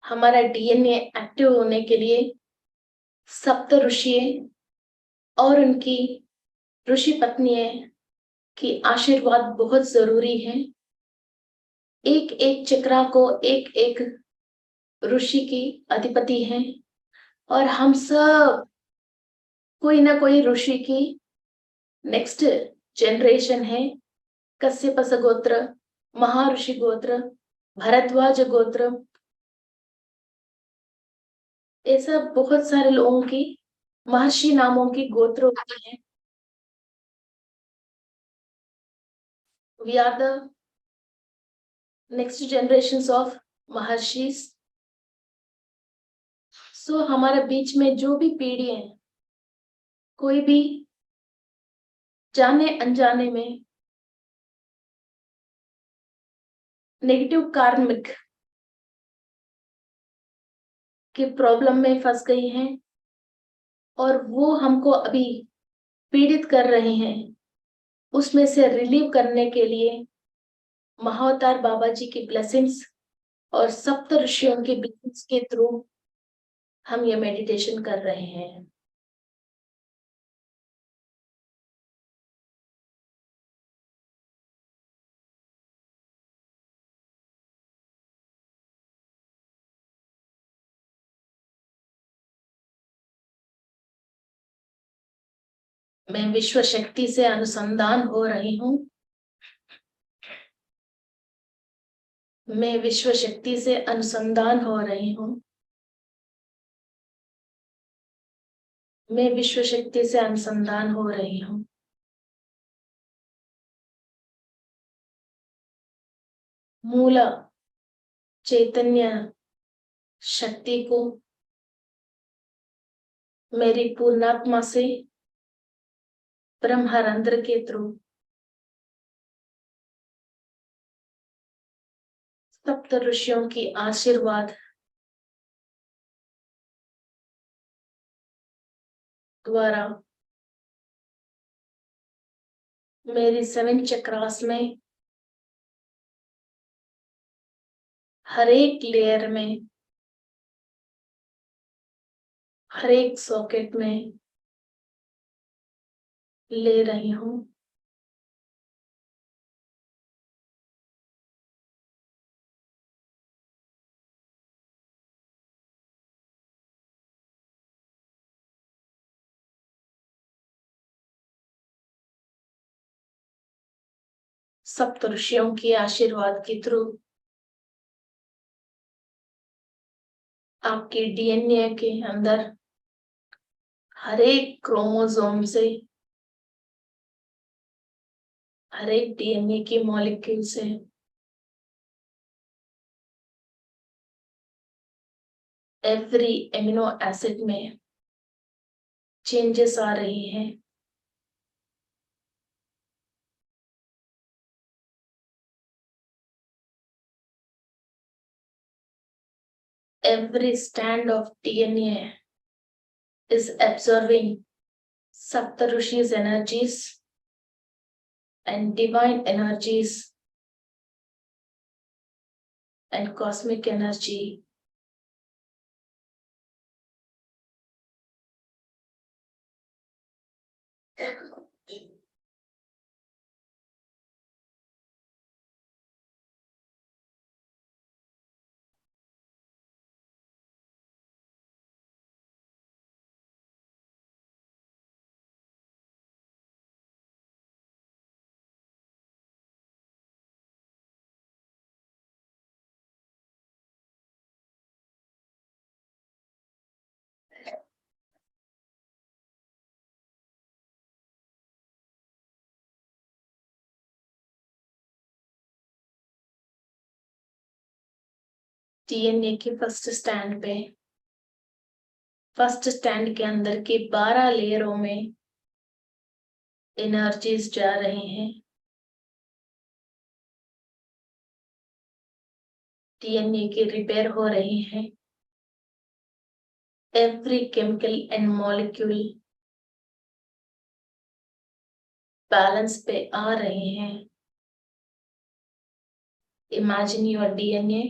A: हमारा डीएनए एक्टिव होने के लिए सप्त ऋषि और उनकी ऋषि पत्नियों की आशीर्वाद बहुत जरूरी है। एक एक चक्रा को एक एक ऋषि की अधिपति है, और हम सब कोई ना कोई ऋषि की नेक्स्ट जनरेशन है। कश्यप गोत्र, महर्षि गोत्र, भरद्वाज गोत्र, ऐसा बहुत सारे लोगों की महर्षि नामों की गोत्र होती है। We are the next generations of महर्षिस। सो हमारे बीच में जो भी पीढ़ी है, कोई भी जाने अनजाने में नेगेटिव कार्मिक की प्रॉब्लम में फंस गई हैं और वो हमको अभी पीड़ित कर रहे हैं, उसमें से रिलीव करने के लिए महाअवतार बाबा जी की ब्लेसिंग्स और सप्त ऋषियों के ब्लेसिंग्स के थ्रू हम ये मेडिटेशन कर रहे हैं। मैं विश्व शक्ति से अनुसंधान हो रही हूँ। मैं विश्व शक्ति से अनुसंधान हो रही हूँ। मैं विश्व शक्ति से अनुसंधान हो रही हूँ। मूल चैतन्य शक्ति को मेरी पूर्णात्मा से ब्रह्मरंध्र के थ्रू सप्त ऋषियों की आशीर्वाद द्वारा मेरी 7 चक्रास में हर एक लेयर में, हर एक सॉकेट में ले रही हूँ। सप्त ऋषियों की आशीर्वाद के थ्रू आपके डीएनए के अंदर हर एक क्रोमोसोम से, हर एक डीएनए की मॉलिक्यूल से एवरी एमिनो एसिड में चेंजेस आ रही हैं। Every strand of DNA is absorbing Saptarushi's energies and divine energies and cosmic energy. DNA के फर्स्ट स्टैंड पे, फर्स्ट स्टैंड के अंदर के 12 लेयरों में एनर्जीज जा रही हैं। डीएनए की रिपेयर हो रही है। Every chemical and molecule balance पे आ रहे हैं। Imagine your DNA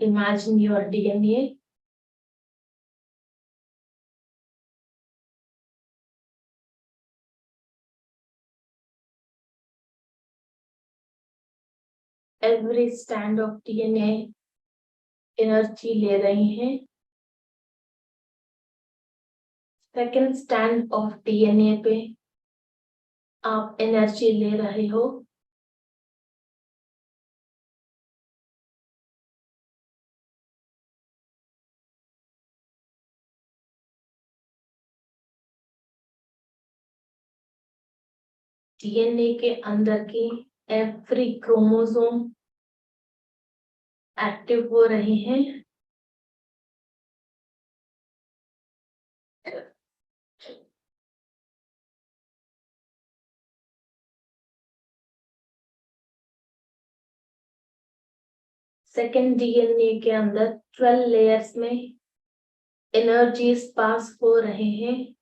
A: Imagine your DNA every strand of DNA energy ले रही हैं। सेकेंड स्टैंड ऑफ डीएनए पे आप एनर्जी ले रहे हो। डीएनए के अंदर की एवरी क्रोमोसोम एक्टिव हो रहे हैं। सेकेंड डीएनए के अंदर 12 लेयर्स में एनर्जीज पास हो रहे हैं।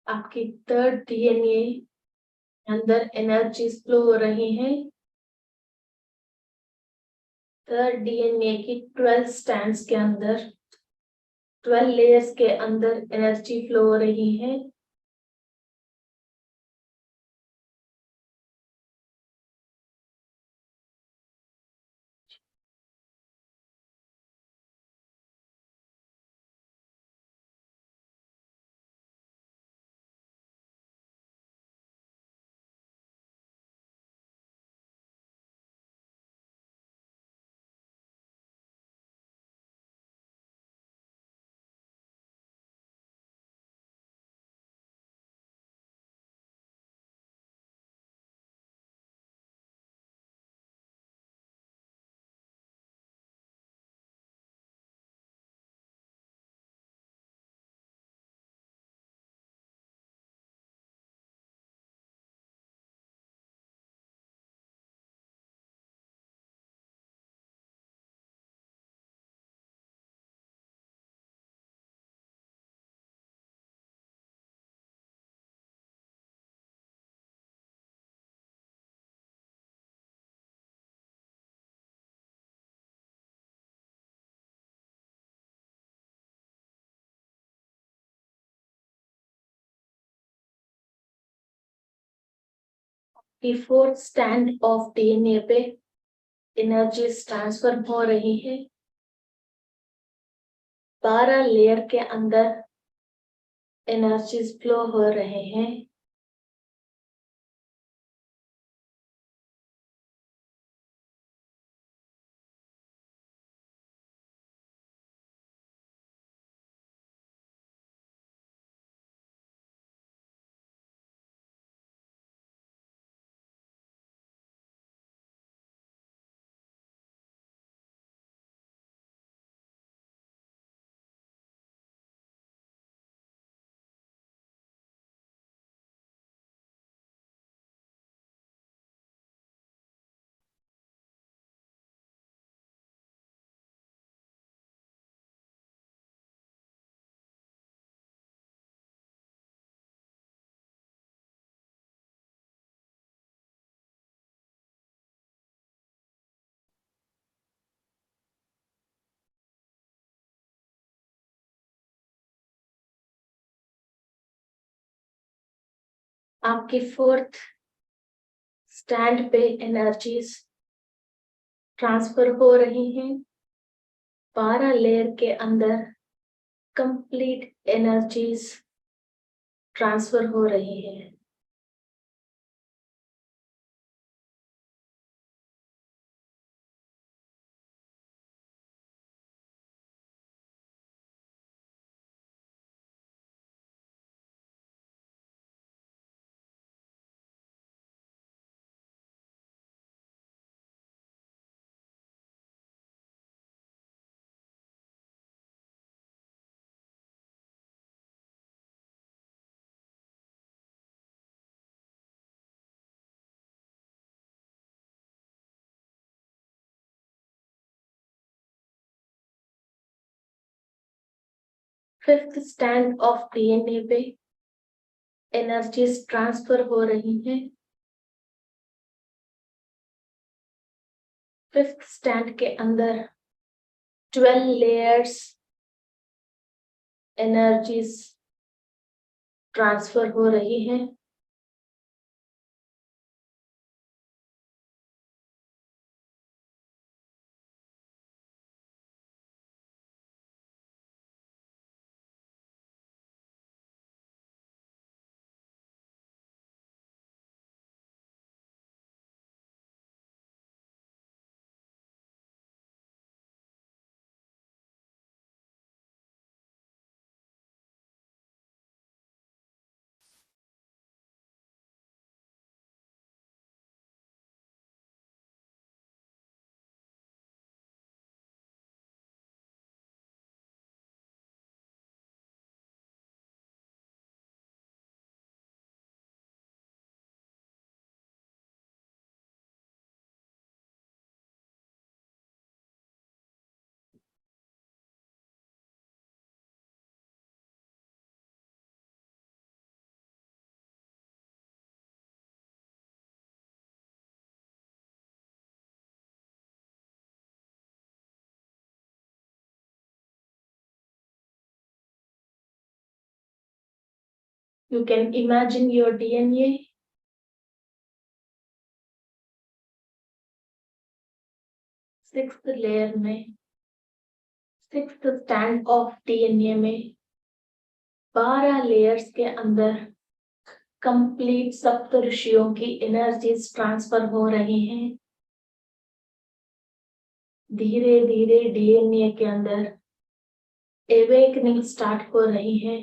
A: आपकी थर्ड डीएनए अंदर एनर्जी फ्लो हो रही है। थर्ड डीएनए की 12 स्ट्रैंड्स के अंदर 12 लेयर्स के अंदर एनर्जी फ्लो हो रही है। फोर्थ स्टैंड ऑफ डीएनए पे एनर्जी ट्रांसफर हो रही है। 12 लेयर के अंदर एनर्जी फ्लो हो रहे हैं। आपके फोर्थ स्टैंड पे एनर्जीज ट्रांसफर हो रही हैं। 12 लेयर के अंदर कंप्लीट एनर्जीज ट्रांसफर हो रही है। फिफ्थ स्टैंड ऑफ डीएनए पे एनर्जीज ट्रांसफर हो रही हैं। फिफ्थ स्टैंड के अंदर 12 लेयर्स एनर्जीज ट्रांसफर हो रही हैं। You can imagine your DNA sixth layer में, सिक्स्थ स्टैंड ऑफ डीएनए में 12 लेयर्स के अंदर कंप्लीट सप्तऋषियों की एनर्जीज ट्रांसफर हो रही हैं। धीरे धीरे डीएनए के अंदर एवेकनिंग स्टार्ट हो रही है।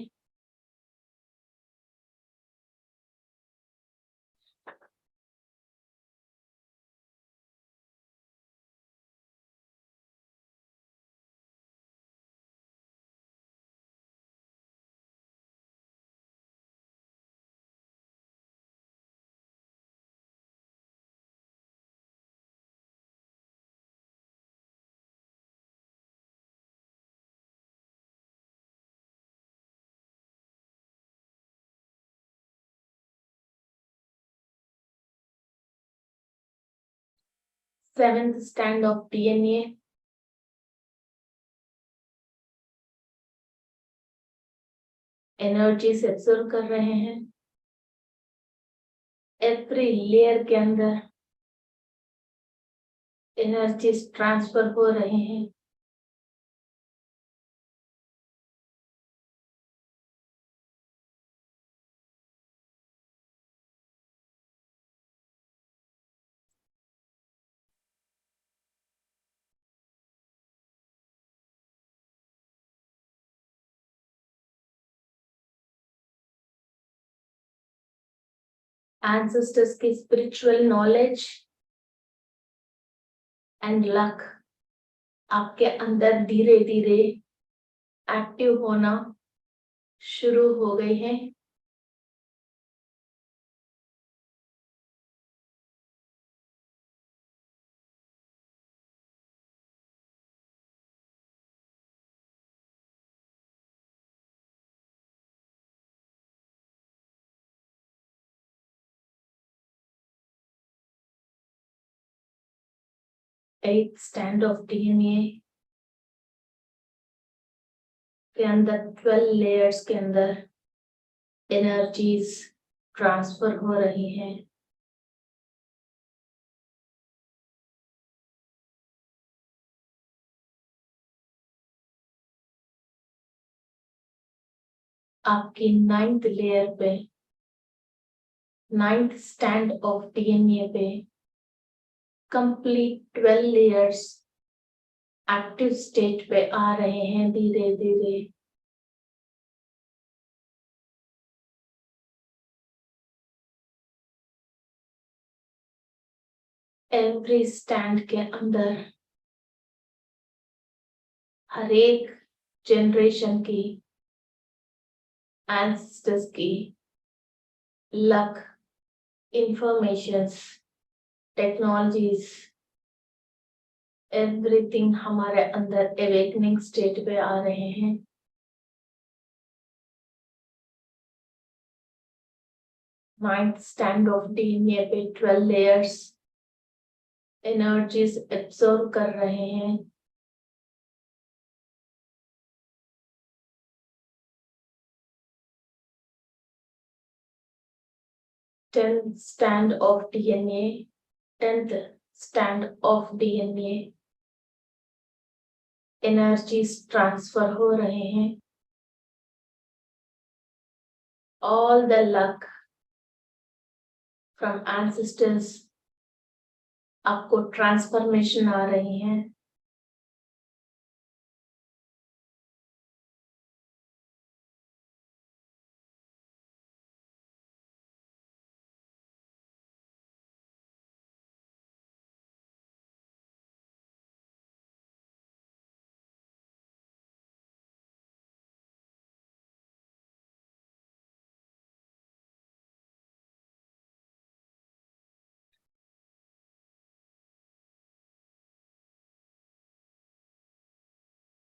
A: Seventh stand of DNA energy से एब्जॉर्ब कर रहे हैं। एवरी लेयर के अंदर एनर्जीज ट्रांसफर हो रहे हैं। एंसेस्टर्स की स्पिरिचुअल नॉलेज एंड लक आपके अंदर धीरे धीरे एक्टिव होना शुरू हो गई है। एट स्टैंड ऑफ डीएनए के अंदर 12 लेयर्स के अंदर एनर्जीज ट्रांसफर हो रही हैं। आपकी 9th लेयर पे, 9th स्टैंड ऑफ डीएनए पे कंप्लीट 12 लेयर्स एक्टिव स्टेट पे आ रहे हैं धीरे धीरे। एवरी स्टैंड के अंदर हर एक जनरेशन की, एंसेस्टर्स की लक, इंफॉर्मेशंस, टेक्नोलॉजीज, एवरीथिंग हमारे अंदर अवेकनिंग स्टेट पे आ रहे हैं। नाइन्थ स्टैंड ऑफ डीएनए पे 12 लेयर्स एनर्जीज एब्सॉर्ब कर रहे हैं। Tenth stand of DNA, 10th stand of DNA energies transfer हो रहे हैं। All the luck from ancestors आपको ट्रांसफॉर्मेशन आ रही हैं।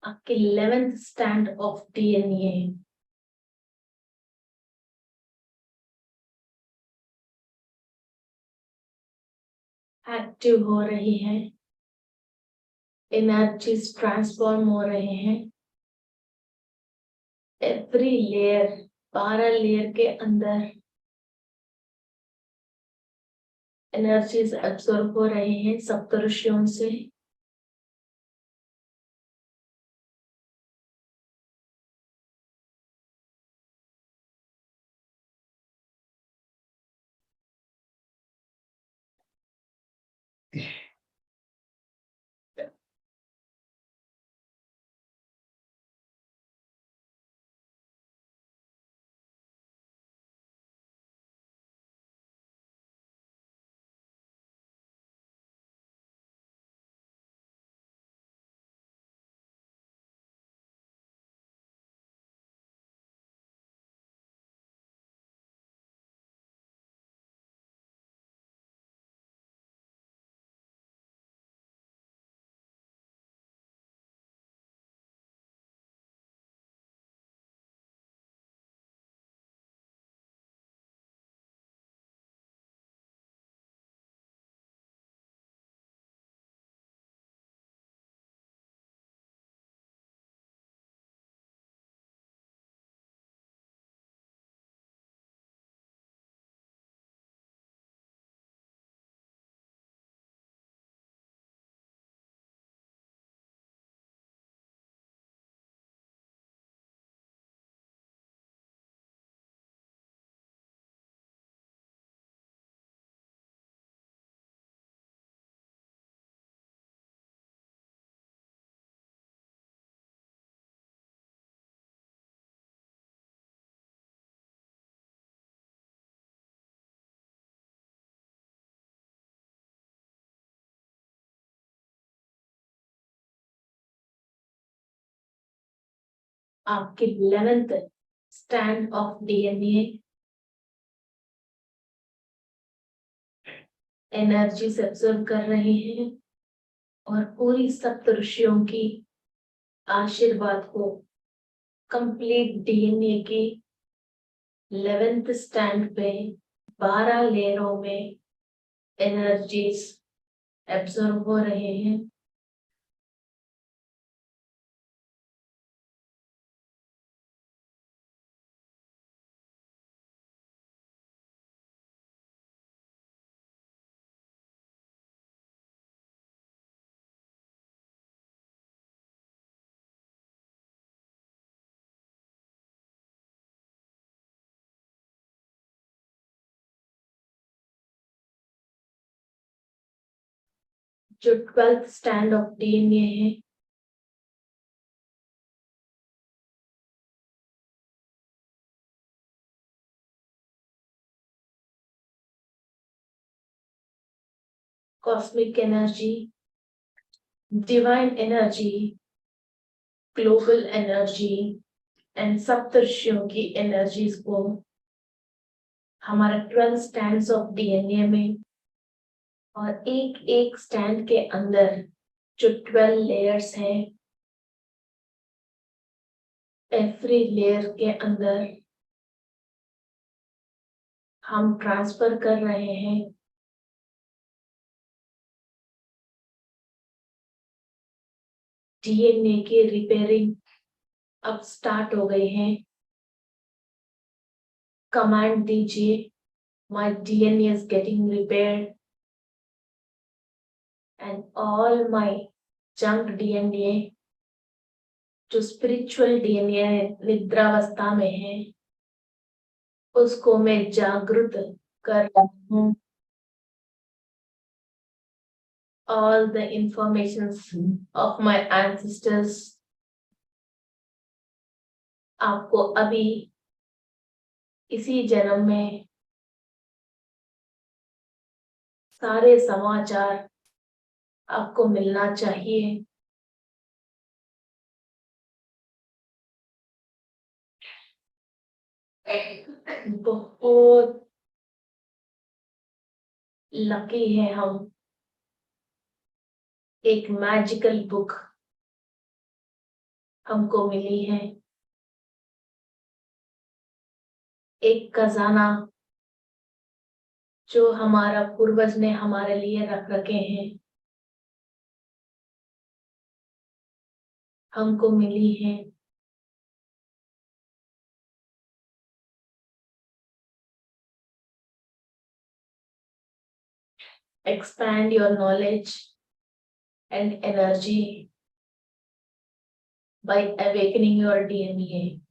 A: आपके 11th stand of DNA active हो रही है। एनर्जीज ट्रांसफॉर्म हो रहे हैं। एवरी लेयर, 12 लेयर के अंदर एनर्जीज एब्सॉर्ब हो रहे हैं सप्तऋषियों से। आपके 11th stand of DNA energy से एब्सॉर्ब कर रहे हैं और पूरी सप्तऋषियों की आशीर्वाद को कंप्लीट डीएनए की 11th स्टैंड पे 12 लेयरों में एनर्जीज एब्सॉर्ब हो रहे हैं। जो 12th स्टैंड ऑफ डीएनए है, cosmic energy, divine energy, global energy and सप्तर्षियों की एनर्जीज को हमारा 12 स्टैंड्स ऑफ डीएनए में और एक एक स्टैंड के अंदर जो 12 लेयर्स हैं, एवरी लेयर के अंदर हम ट्रांसफर कर रहे हैं डीएनए की रिपेयरिंग अब स्टार्ट हो गई है। कमांड दीजिए, my DNA is getting repaired and all my junk DNA जो स्पिरिचुअल डीएनए निद्रावस्था में है, उसको मैं जागृत कर रहा हूँ। All the informations of my ancestors आपको अभी इसी जन्म में सारे समाचार आपको मिलना चाहिए। बहुत लकी है हम, एक मैजिकल बुक हमको मिली है, एक खजाना जो हमारा पूर्वज ने हमारे लिए रख रखे हैं, हमको मिली है। Expand your knowledge and energy by awakening your DNA.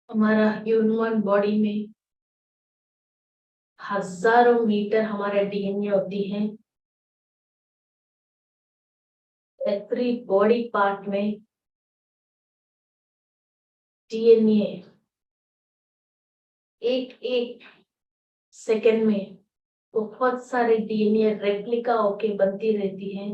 A: हमारा ह्यूमन बॉडी में हजारों मीटर हमारे डीएनए होती है। एवरी बॉडी पार्ट में डीएनए एक एक सेकंड में बहुत सारे डीएनए रेप्लिका होके बनती रहती है।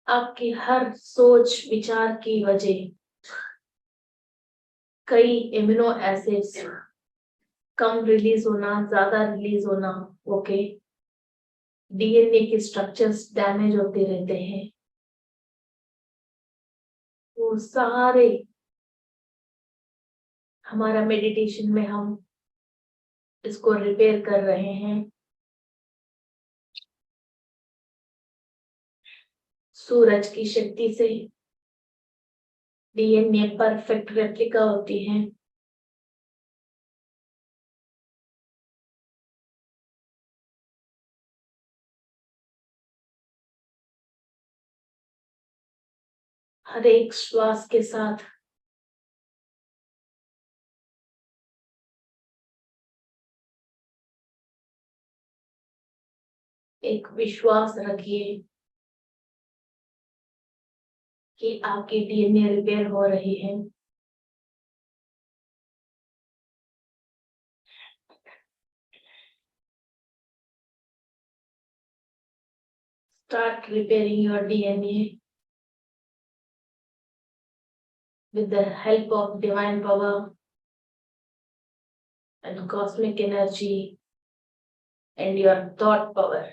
A: आपकी हर सोच विचार की वजह कई एमिनो एसिड्स कम रिलीज होना, ज्यादा रिलीज होना, ओके, डीएनए के स्ट्रक्चर्स डैमेज होते रहते हैं। वो सारे हमारा मेडिटेशन में हम इसको रिपेयर कर रहे हैं। सूरज की शक्ति से डीएनए परफेक्ट रेप्लिका होती है। हर एक श्वास के साथ एक विश्वास रखिए कि आपकी डीएनए रिपेयर हो रही है। Start repairing your DNA with the help of divine power and cosmic energy and your thought power.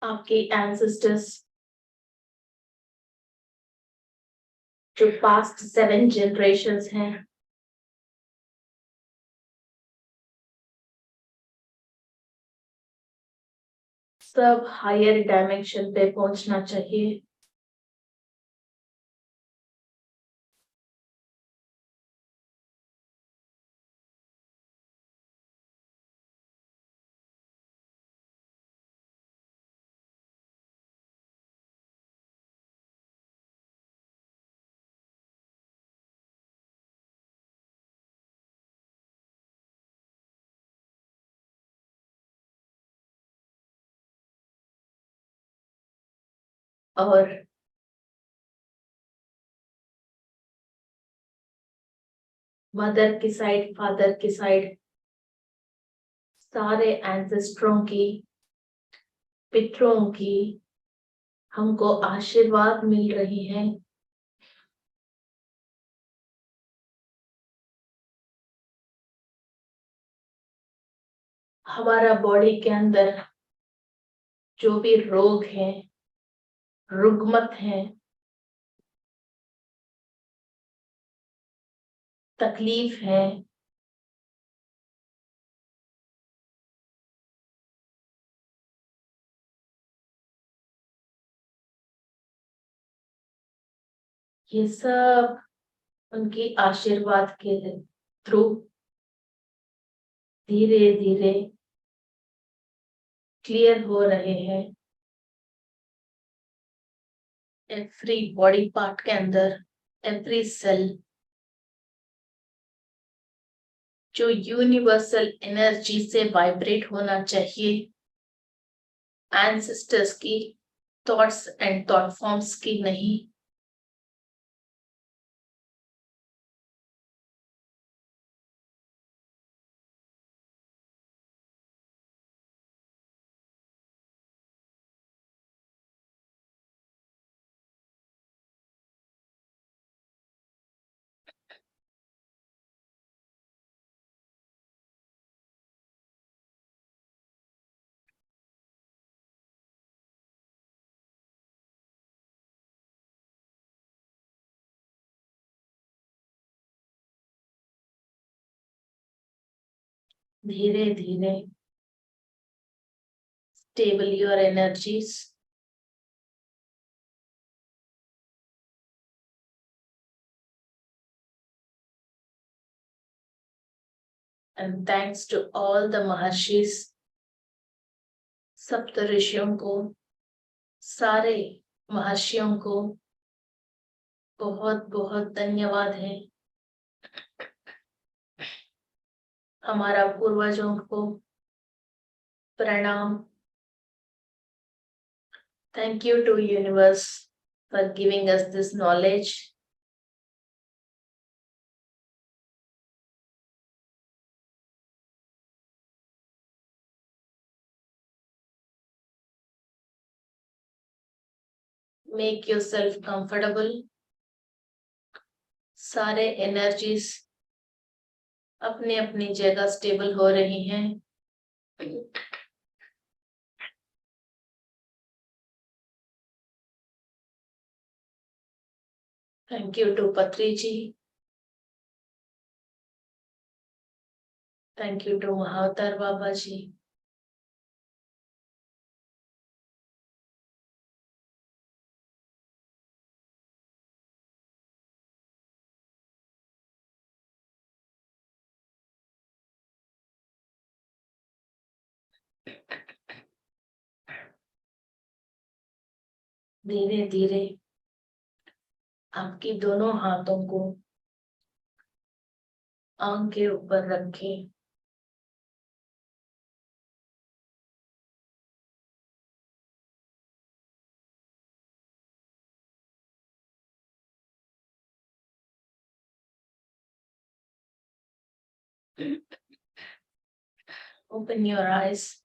A: आपके एंसेस्टर्स जो पास्ट 7 जनरेशंस हैं, सब हायर डायमेंशन पे पहुंचना चाहिए। और मदर की साइड, फादर की साइड, सारे एंसेस्टरों की, पितरों की हमको आशीर्वाद मिल रही है। हमारा बॉडी के अंदर जो भी रोग है, रुग्मत है, तकलीफ है, ये सब उनकी आशीर्वाद के थ्रू धीरे धीरे क्लियर हो रहे हैं। एवरी बॉडी पार्ट के अंदर, एवरी सेल जो यूनिवर्सल एनर्जी से वाइब्रेट होना चाहिए, एंसेस्टर्स की थॉट्स एंड थॉट फॉर्म्स की नहीं। धीरे धीरे stable your energies, and thanks to all the Maharshis, सप्त ऋषियों को, सारे महर्षियों को बहुत बहुत धन्यवाद है। हमारा पूर्वजों को प्रणाम। Thank you to universe for giving us this knowledge. Make yourself comfortable. सारे एनर्जीज अपनी अपनी जगह स्टेबल हो रही हैं। Thank you to Patri ji. Thank you to Mahavtar Baba ji. धीरे धीरे आपकी दोनों हाथों को आंख के ऊपर रखें। Open your eyes.